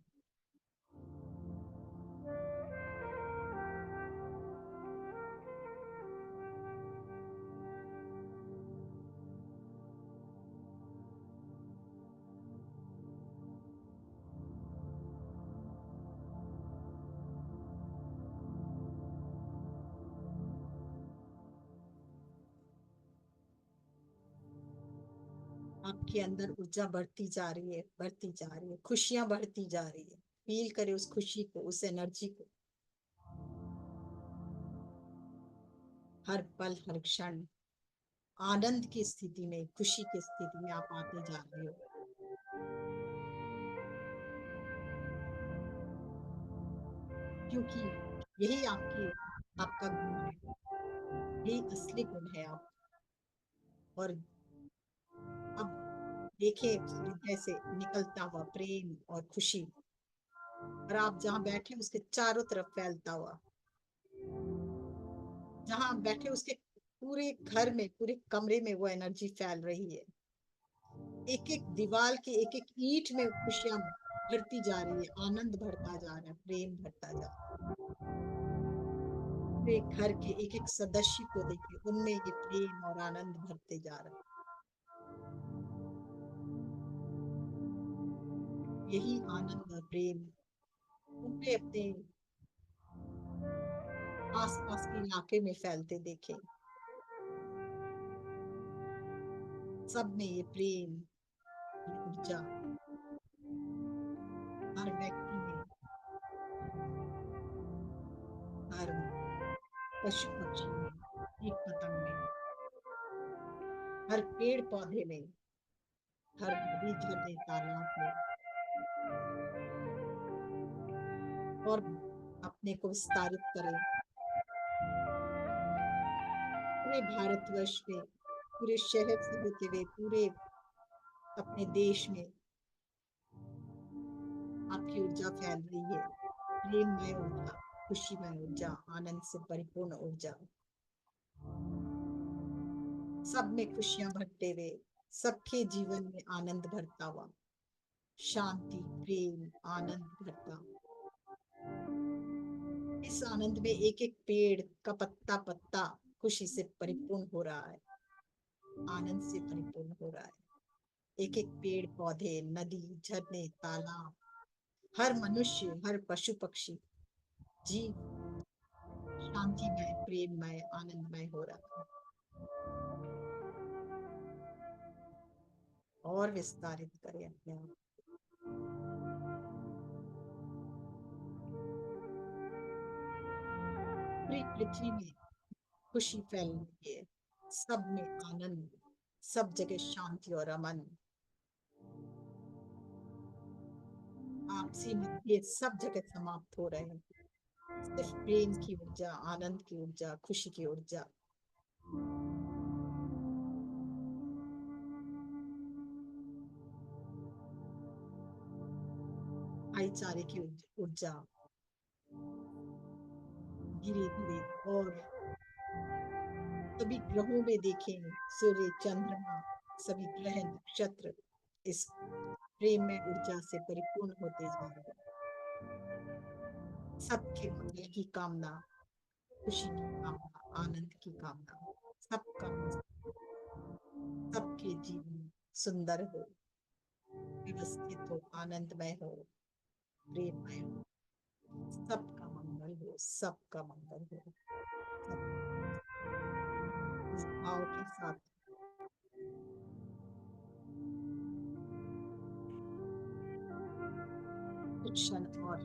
A: आपके अंदर ऊर्जा बढ़ती जा रही है, बढ़ती जा रही है, खुशियां बढ़ती जा रही है। फील करें उस खुशी को, उस एनर्जी को। हर पल हर क्षण आनंद की स्थिति में, खुशी की स्थिति में आप आते जा रहे हो। क्योंकि यही आपका गुण है, यही असली गुण है आप। और अब देखिए उस हृदय से निकलता हुआ प्रेम और खुशी, और आप जहाँ बैठे उसके चारों तरफ फैलता हुआ। जहाँ आप बैठे उसके पूरे घर में, पूरे कमरे में वो एनर्जी फैल रही है। एक एक दीवार की एक एक ईंट में खुशियां भरती जा रही है, आनंद भरता जा रहा है, प्रेम भरता जा रहा है। पूरे घर के एक एक सदस्य को देखिए, उनमें ये प्रेम और आनंद भरते जा रहा है। यही आनंद और प्रेम पूरे अपने आसपास के इलाके में फैलते देखे। सब में ये प्रेम, ये ऊर्जा हर व्यक्ति में, हर पशु पक्षी में, कीट पतंग में, हर पेड़ पौधे में, हर नदी झरने तालाब में, और अपने को विस्तारित करें पूरे भारतवर्ष में, पूरे शहर से होते हुए पूरे अपने देश में आपकी ऊर्जा फैल रही है, प्रेममय ऊर्जा, खुशीमय ऊर्जा, आनंद से परिपूर्ण ऊर्जा, सब में खुशियां भरते हुए, सबके जीवन में आनंद भरता हुआ, शांति, प्रेम, आनंद भरता। इस आनंद में एक एक पेड़ का पत्ता पत्ता खुशी से परिपूर्ण हो रहा है, आनंद से परिपूर्ण हो रहा है। एक एक पेड़ पौधे, नदी, झरने, तालाब, हर मनुष्य, हर पशु पक्षी, जीव शांतिमय, प्रेममय, आनंदमय हो रहा है। और विस्तारित करें अपने आप। पूरी पृथ्वी में खुशी फैल रही है, सब में आनंद, सब जगह शांति और अमन, आपसी मतभेद सब जगह समाप्त हो रहे हैं, सिर्फ प्रेम की ऊर्जा, आनंद की ऊर्जा, खुशी की ऊर्जा। भाईचारे की ऊर्जा धीरे धीरे। और सभी ग्रहों में देखें, सूर्य, चंद्रमा, सभी ग्रह, नक्षत्र इस प्रेम में ऊर्जा से परिपूर्ण होते जा रहे हैं। सबके मंगल की कामना, खुशी की कामना, आनंद की कामना, सबका सबके जीवन सुंदर हो, व्यवस्थित हो, आनंदमय हो, प्रेममय हो, सबका मंगल हो, सबका मंगल हो। इस भाव के साथ कुछ क्षण और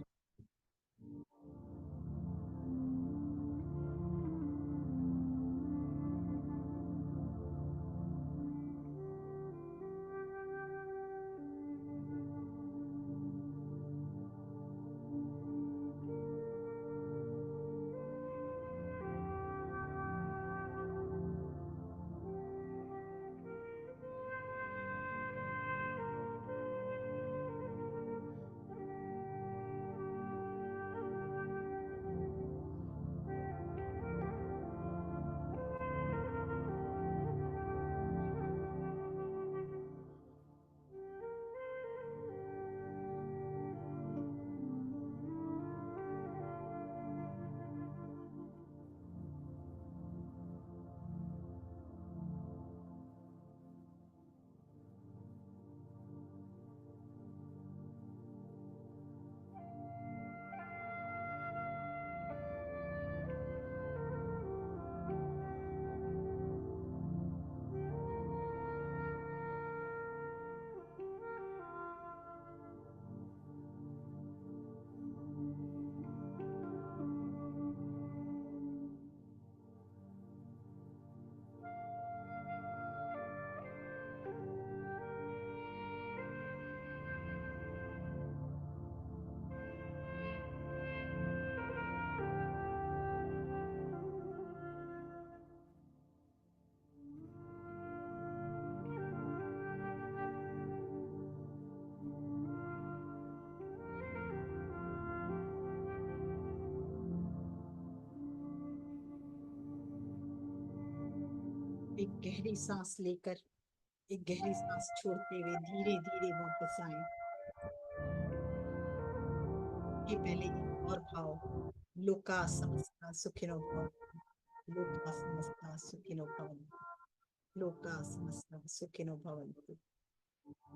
A: एक गहरी सांस लेकर, एक गहरी सांस छोड़ते हुए धीरे धीरे वापस आए। ये पहले एक और भाव, लोका समस्ता सुखिनो भवन्तु, लोका समस्ता सुखिनो भवन्तु, लोका समस्ता सुखिनो भवन्तु।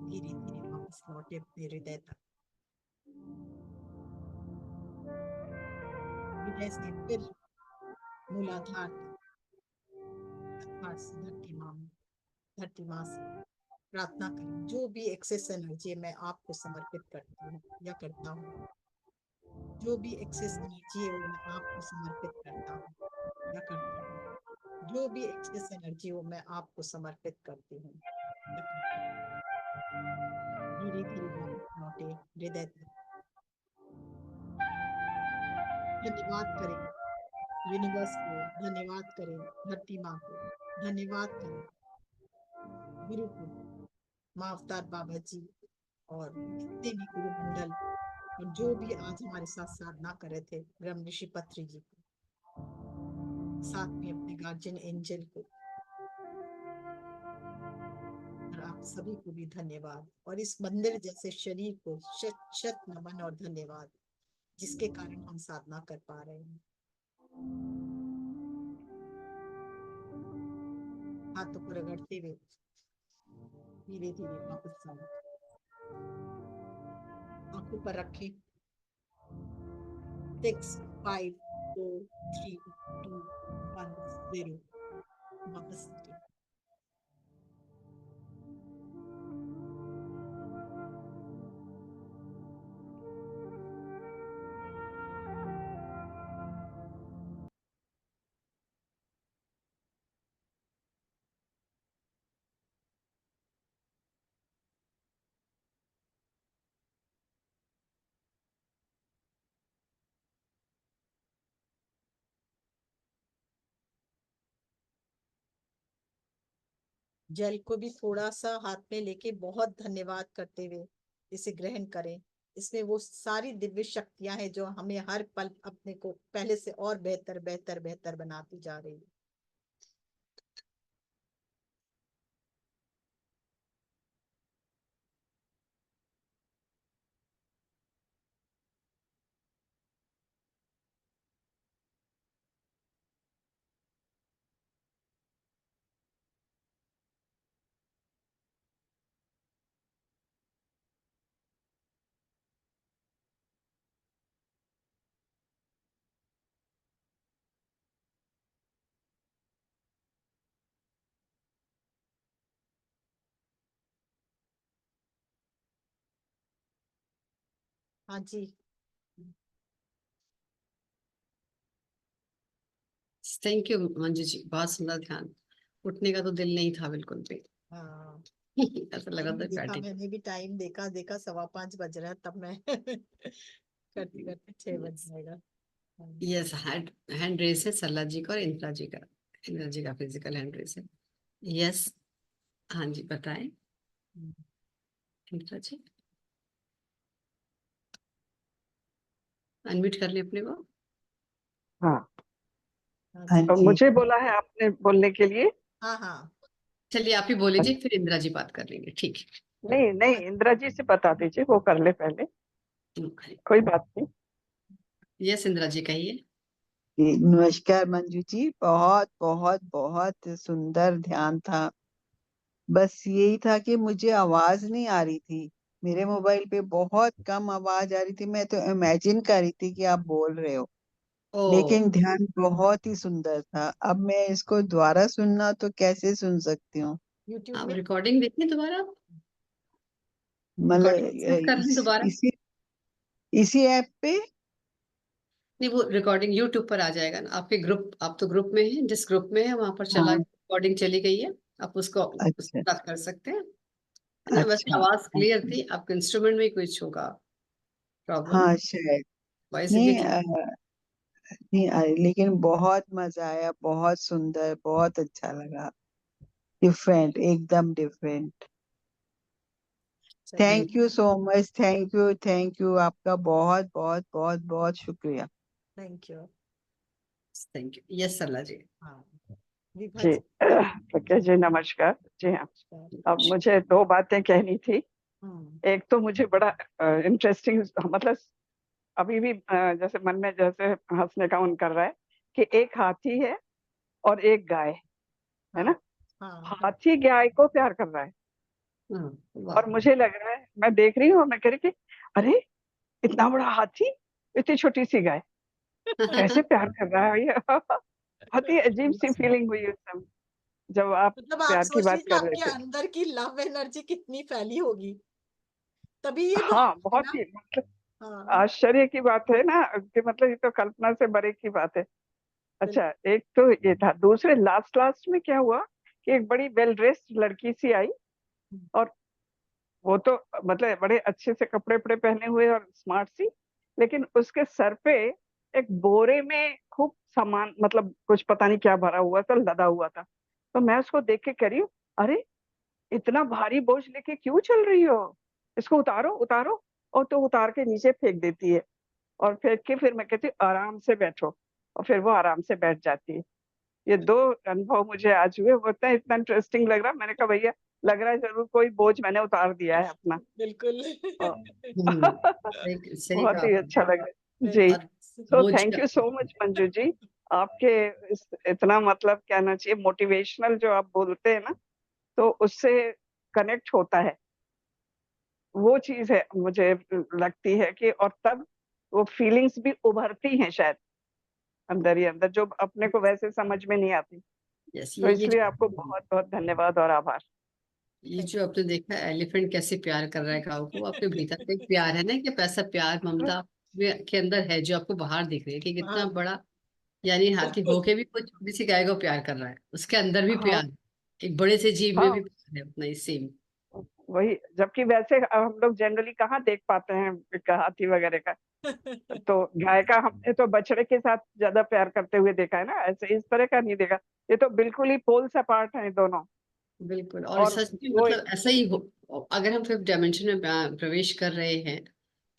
A: धीरे धीरे वापस लौटे अपने हृदय तक। हृदय से फिर मूलाधार से धरती माँ से प्रार्थना करें, जो भी एक्सेस एनर्जी मैं आपको समर्पित करती हूँ या करता हूँ, जो भी एक्सेस एनर्जी है वो मैं आपको समर्पित करता हूँ या करती हूँ, जो भी एक्सेस एनर्जी हो मैं आपको समर्पित करती हूँ या करती हूँ। धीरे धीरे वापस लौटे हृदय तक। धन्यवाद करें यूनिवर्स को, धन्यवाद करें धरती माँ को, धन्यवाद करें गुरु को, माँ अवतार बाबा जी और जितने भी गुरु मंडल और जो भी आज हमारे साथ साधना कर रहे थे, ब्रह्म ऋषि पत्री जी को, साथ में अपने गार्जियन एंजल को, और आप सभी को भी धन्यवाद। और इस मंदिर जैसे शरीर को शत शत नमन और धन्यवाद, जिसके कारण हम साधना कर पा रहे हैं। हाथों को रगड़ते हुए धीरे धीरे वापस आए, आंखों पर रखें। 6 5 4 3 2 1 0 वापस आए। जल को भी थोड़ा सा हाथ में लेके बहुत धन्यवाद करते हुए इसे ग्रहण करें। इसमें वो सारी दिव्य शक्तियां हैं जो हमें हर पल अपने को पहले से और बेहतर बेहतर बेहतर बनाती जा रही है। हाँ जी,
C: थैंक यू मंजू जी, बहुत सुंदर ध्यान। उठने का तो दिल नहीं था बिल्कुल भी।
A: हाँ
C: ऐसा लगा
A: टाइम
C: था
A: देखा,
C: बैठे।
A: मैंने भी टाइम देखा 5:15 बज रहा है, तब मैं करते करते 6 बज जाएगा। हाँ।
C: यस, हैंड हैंड रेस है सरला जी का और इंदिरा जी का। इंदिरा जी का फिजिकल हैंड रेस है। यस, हाँ जी बताएं इंदिरा जी, अनम्यूट कर ले अपने को।
H: हाँ,
A: हाँ
G: हाँ
A: जी,
H: तो
G: जी।
H: मुझे बोला है आपने बोलने के लिए।
A: हाँ हाँ
C: चलिए आप ही बोले जी, फिर इंदिरा जी बात कर लेंगे, ठीक है।
H: नहीं नहीं, इंदिरा जी से बता दीजिए, वो कर ले पहले, कोई बात नहीं।
C: यस इंदिरा जी कहिए।
G: जी, नमस्कार मंजू जी, बहुत बहुत बहुत सुंदर ध्यान था। बस यही था कि मुझे आवाज नहीं आ रही थी, मेरे मोबाइल पे बहुत कम आवाज आ रही थी। मैं तो इमेजिन कर रही थी कि आप बोल रहे हो,
C: ओ,
G: लेकिन ध्यान बहुत ही सुंदर था। अब मैं इसको दोबारा सुनना तो कैसे सुन सकती हूँ?
A: यूट्यूब
C: आप
A: में।
C: रिकॉर्डिंग देखिए दोबारा,
G: मतलब
C: रिकॉर्डिंग सेव कर लें दोबारा।
G: इसी ऐप पे?
C: नहीं, वो रिकॉर्डिंग यूट्यूब पर आ जाएगा ना आपके ग्रुप, आप तो ग्रुप में हैं, जिस ग्रुप में है वहां पर चला
G: हाँ,
C: रिकॉर्डिंग चली गई है, आप उसको
G: अच्छा
C: उसके साथ कर सकते हैं, है ना। वैसे
G: अच्छा
C: आवाज क्लियर
G: अच्छा।
C: थी, आपके इंस्ट्रूमेंट में कुछ होगा प्रॉब्लम,
G: हाँ शायद।
C: वॉइस भी
G: नहीं
C: ठीक।
G: नहीं लेकिन बहुत मजा आया, बहुत सुंदर, बहुत अच्छा लगा। डिफरेंट, एकदम डिफरेंट।
A: चलिए,
G: thank you so much, thank you, आपका बहुत बहुत बहुत बहुत शुक्रिया।
A: Thank you.
C: Thank you. Yes Sarla ji.
A: हाँ, विभा
H: जी
A: जी,
H: प्रज्ञा जी नमस्कार। जी हाँ,
A: नमस्कार।
H: अब मुझे 2 बातें कहनी थी।
A: हम्म,
H: एक तो मुझे बड़ा इंटरेस्टिंग, मतलब अभी भी जैसे मन में जैसे हंसने का मन कर रहा है कि एक हाथी है और एक गाय है
A: हाँ
H: ना।
A: हाँ
H: हाथी गाय को प्यार कर रहा है,
C: हाँ,
H: और
C: वाह।
H: मुझे लग रहा है, मैं देख रही हूँ और मैं कह रही कि अरे इतना बड़ा हाथी, इतनी छोटी सी गाय, कैसे प्यार कर रहा है ये। बहुत ही अजीब सी फीलिंग हुई उस समय जब आप
A: मतलब आप
H: प्यार की
A: सोच
H: बात
A: लीजिए
H: कर रहे
A: आपके
H: थे।
A: अंदर की लव एनर्जी कितनी फैली होगी, तभी ये भाव
H: हाँ,
A: है
H: बहुत
A: ना।
H: ही मतलब
A: हाँ
H: आश्चर्य की बात है ना, कि मतलब ये तो कल्पना से परे की बात है।
A: बिल्कुल।
H: अच्छा, एक तो ये था। दूसरे लास्ट लास्ट में क्या हुआ कि एक बड़ी वेल ड्रेस्ड लड़की सी आई और वो तो मतलब बड़े अच्छे से कपड़े वपड़े पहने हुए और स्मार्ट सी, लेकिन उसके सर पे एक बोरे में खूब सामान, मतलब कुछ पता नहीं क्या भरा हुआ था, लदा हुआ था। तो मैं उसको देख के कह रही हूँ, अरे इतना भारी बोझ लेके क्यों चल रही हो, इसको उतारो उतारो। और तो उतार के नीचे फेंक देती है, और फेंक के फिर मैं कहती हूँ आराम से बैठो, और फिर वो आराम से बैठ जाती है। ये 2 अनुभव मुझे आज हुए, वो इतना इंटरेस्टिंग लग रहा, मैंने कहा भैया लग रहा है जरूर कोई बोझ मैंने उतार दिया है अपना।
A: बिल्कुल।
H: और
C: सही
H: बहुत
C: कहा
H: ही
C: आपने।
H: अच्छा लग रहा है जी।
C: और
H: सो
C: बोझ
H: थैंक
C: का
H: यू सो मच मंजू जी, आपके इतना मतलब कहना चाहिए मोटिवेशनल जो आप बोलते हैं ना, तो उससे कनेक्ट होता है, वो चीज है मुझे लगती है कि, और तब वो फीलिंग्स भी उभरती हैं शायद अंदर ही अंदर, जो अपने को वैसे समझ में नहीं आती।
C: यस,
H: तो
C: ये
H: इसलिए आपको बहुत बहुत धन्यवाद और आभार।
C: ये जो आपने देखा एलिफेंट कैसे प्यार कर रहा है काऊ को, आपके भीतर का एक प्यार है ना, कि पैसा प्यार ममता के अंदर है, जो आपको बाहर दिख रही है कि कितना
A: हाँ
C: बड़ा, यानी हाथी होके भी कोई छोटी सी गाय को प्यार कर रहा है, उसके अंदर भी
H: हाँ
C: प्यार है। एक बड़े से जीव में
H: हाँ,
C: भी प्यार है उतना ही सेम।
H: वही, जबकि वैसे हम लोग जनरली कहाँ देख पाते हैं हाथी वगैरह का। तो गाय का हमने तो बछड़े के साथ ज्यादा प्यार करते हुए देखा है ना, ऐसे इस तरह का नहीं देखा। ये तो बिल्कुल ही पोल्स अपार्ट हैं दोनों।
C: बिल्कुल, और
H: और
C: सच में
H: वो
C: मतलब ऐसा ही हो, अगर हम फिफ्थ डायमेंशन में प्रवेश कर रहे हैं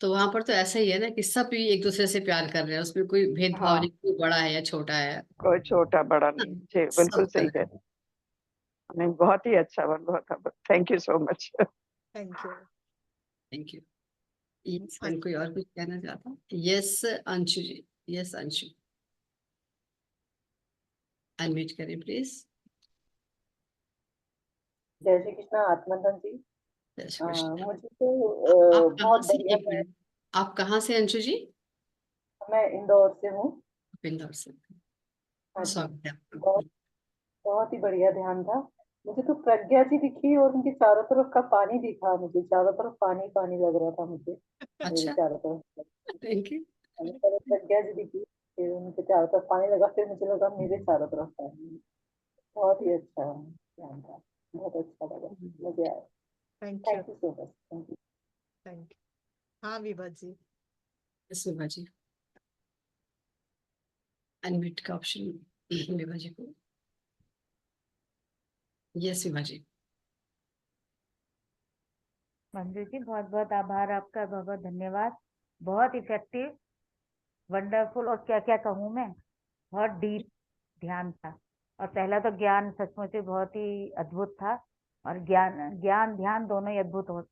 C: तो वहां पर तो ऐसा ही है ना कि सब ही एक दूसरे से प्यार कर रहे हैं, उसमें कोई भेदभाव
H: हाँ,
C: नहीं, कोई बड़ा है या छोटा है।
H: कोई छोटा बड़ा
C: हाँ,
H: नहीं जी, बिल्कुल
C: सब
H: सही
C: तरह।
H: है। नहीं, बहुत ही अच्छा, बहुत thank you so much.
A: Thank you.
C: Thank you. Yes,
A: हाँ
C: कोई और कुछ कहना चाहता हूँ? यस अंशु जी, यस अंशु, अनम्यूट करें प्लीज।
J: जय श्री कृष्णा आत्मदन जी।
C: जय श्री कृष्ण।
J: मुझे तो
C: आप कहाँ
J: बहुत
C: से,
J: बढ़िया
C: एक मिनट, आप कहाँ से अंशु जी?
J: मैं इंदौर से हूँ।
C: इंदौर से।
J: हाँ जी।
C: स्वागत है आपका।
J: बहुत बहुत ही बढ़िया ध्यान था। मुझे तो प्रज्ञा जी दिखी और उनके चारों तरफ का पानी दिखा, मुझे चारों तरफ पानी पानी लग रहा था मुझे, मेरे
C: अच्छा,
J: चारों तरफ।
C: Thank you.
J: मैंने पहले प्रज्ञा जी दिखी, फिर उनके चारों तरफ पानी लगा, फिर मुझे लगा मेरे चारों तरफ पानी। बहुत ही अच्छा ध्यान था, बहुत अच्छा लगा, मजे आया।
A: Thank you.
J: Thank you so much, thank you.
A: Thank you. हाँ विभा जी।
C: विभा जी, अनम्यूट का ऑप्शन विभा जी को। यस विभा जी।
I: मंजू जी बहुत बहुत आभार आपका, बहुत बहुत धन्यवाद। बहुत इफेक्टिव, वंडरफुल, और क्या क्या कहूँ मैं, बहुत डीप ध्यान था। और पहला तो ज्ञान सचमुच ही बहुत ही अद्भुत था, और ज्ञान ज्ञान ध्यान दोनों ही अद्भुत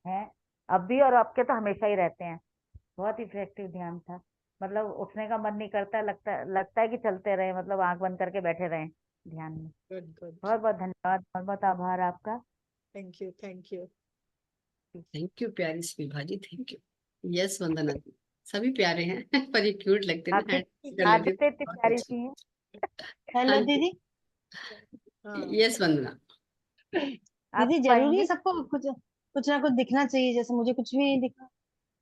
I: हैं, अब भी और आपके तो हमेशा ही रहते हैं। बहुत इफेक्टिव ध्यान था, मतलब उठने का मन नहीं करता, लगता है कि चलते रहे, मतलब आंख बंद करके बैठे रहें ध्यान में।
A: Good good.
I: बहुत बहुत धन्यवाद, बहुत बहुत आभार आपका।
A: Thank you. Thank you.
C: Thank you प्यारी सी विभा जी, थैंक यू। यस वंदना जी, सभी प्यारे हैं पर ये क्यूट लगते हैं ना, हैंड कर लेती
I: आदतें इतनी
C: है।
I: प्यारी सी हैं।
E: हेलो
C: हाँ
E: दीदी।
A: हाँ
C: यस वंदना।
I: आप
E: दीदी जरूरी है
I: पाएंगे।
E: सबको कुछ कुछ ना कुछ दिखना चाहिए, जैसे मुझे कुछ भी नहीं दिखा।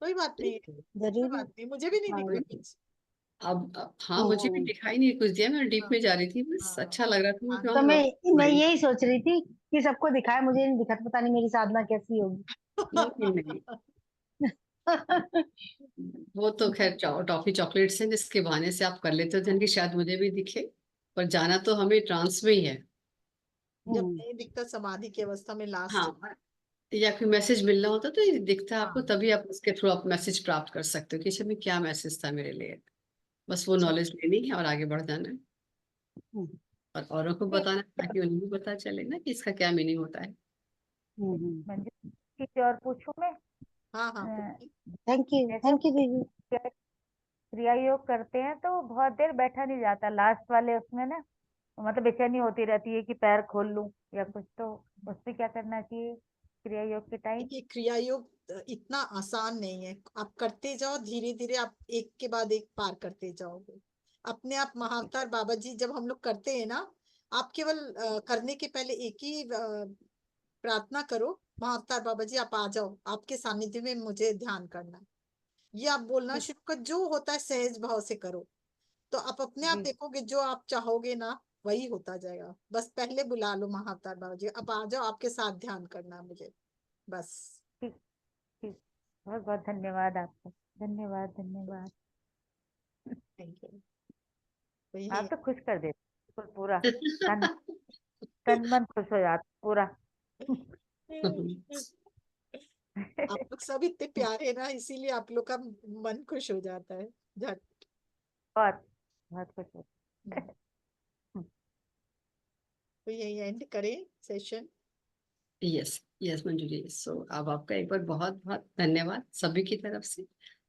A: कोई बात नहीं, कोई
E: जरूरी।
A: बात नहीं, मुझे भी नहीं
E: हाँ
A: दिखा कुछ।
C: अब हाँ, मुझे भी दिखाई नहीं कुछ दिया, मैं डीप
A: हाँ
C: में जा रही थी, बस
A: हाँ
C: अच्छा लग रहा था
A: हाँ।
C: मुझे
E: तो
C: वहाँ
E: मैं
C: भाई।
E: यही सोच रही थी कि सबको दिखाए, मुझे नहीं दिखा, तो पता नहीं मेरी साधना कैसी होगी।
C: नहीं नहीं, वो तो खैर टॉफी चॉकलेट्स हैं जिसके बहाने से आप कर लेते हो ध्यान, कि शायद मुझे भी दिखे, पर जाना तो हमें ट्रांस में ही है।
A: जब नहीं दिखता समाधि की अवस्था में लास्ट।
C: हाँ, या कोई मैसेज मिलना होता तो ये दिखता है आपको,
A: हाँ
C: तभी आप उसके थ्रू आप मैसेज प्राप्त कर सकते हो कि इसमें क्या मैसेज था मेरे लिए। बस वो
A: जी।
C: नॉलेज लेनी है और आगे बढ़ जाना है, और औरों को बताना है, ताकि उन्हें भी पता चले ना कि इसका क्या मीनिंग होता है।
I: मंजू किसी और पूछूं मैं?
A: हाँ हाँ
I: अ, जैसे
E: थैंक यू दीदी।
I: क्रिया योग करते हैं तो बहुत देर बैठा नहीं जाता, लास्ट वाले उसमें ना, मतलब बेचैनी होती रहती है कि पैर खोल लूं या कुछ, तो उससे क्या करना चाहिए क्रिया योग के टाइम?
A: देखिए क्रिया योग इतना आसान नहीं है, आप करते जाओ धीरे धीरे, आप एक के बाद एक पार करते जाओगे अपने आप। महाअवतार बाबा जी जब हम लोग करते हैं ना, आप केवल करने के पहले एक ही प्रार्थना करो, महाअवतार बाबा जी आप आ जाओ, आपके सानिध्य में मुझे ध्यान करना है। ये आप बोलना शुरू कर, जो होता है सहज भाव से करो, तो आप अपने आप
I: जी
A: देखोगे जो आप चाहोगे ना वही होता जाएगा। बस पहले बुला लो महाअवतार बाबा जी, अब आ जाओ, आपके साथ ध्यान करना है मुझे, बस।
I: ठीक ठीक, बहुत बहुत धन्यवाद आपका, धन्यवाद धन्यवाद।
A: Thank you. तो यही
I: आप तो खुश कर देते बिल्कुल पूरा, तन तन मन खुश हो जाता पूरा।
A: आप लोग सब इतने प्यारे हैं ना, इसीलिए आप लोग का मन खुश हो जाता है झट।
I: बहुत बहुत खुश हो।
A: तो यही एंड करें session.
C: Yes yes Manju ji, सो अब आपका एक बार बहुत बहुत धन्यवाद सभी की तरफ से।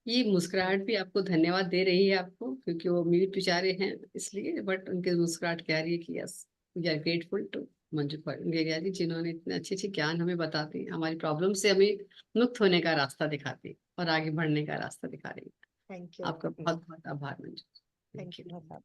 C: ये मुस्कुराहट भी आपको धन्यवाद दे रही है आपको, क्योंकि वो म्यूट बेचारे हैं इसलिए, बट उनके मुस्कुराहट कह रही है कि yes we are grateful to Manju Forgeria ji, जिन्होंने इतने अच्छे अच्छे ज्ञान हमें बताते हैं, हमारी प्रॉब्लम से हमें मुक्त होने का रास्ता दिखाते हैं और आगे बढ़ने का रास्ता दिखा रही है।
A: Thank you.
C: आपका बहुत बहुत आभार मंजू।
A: Thank you.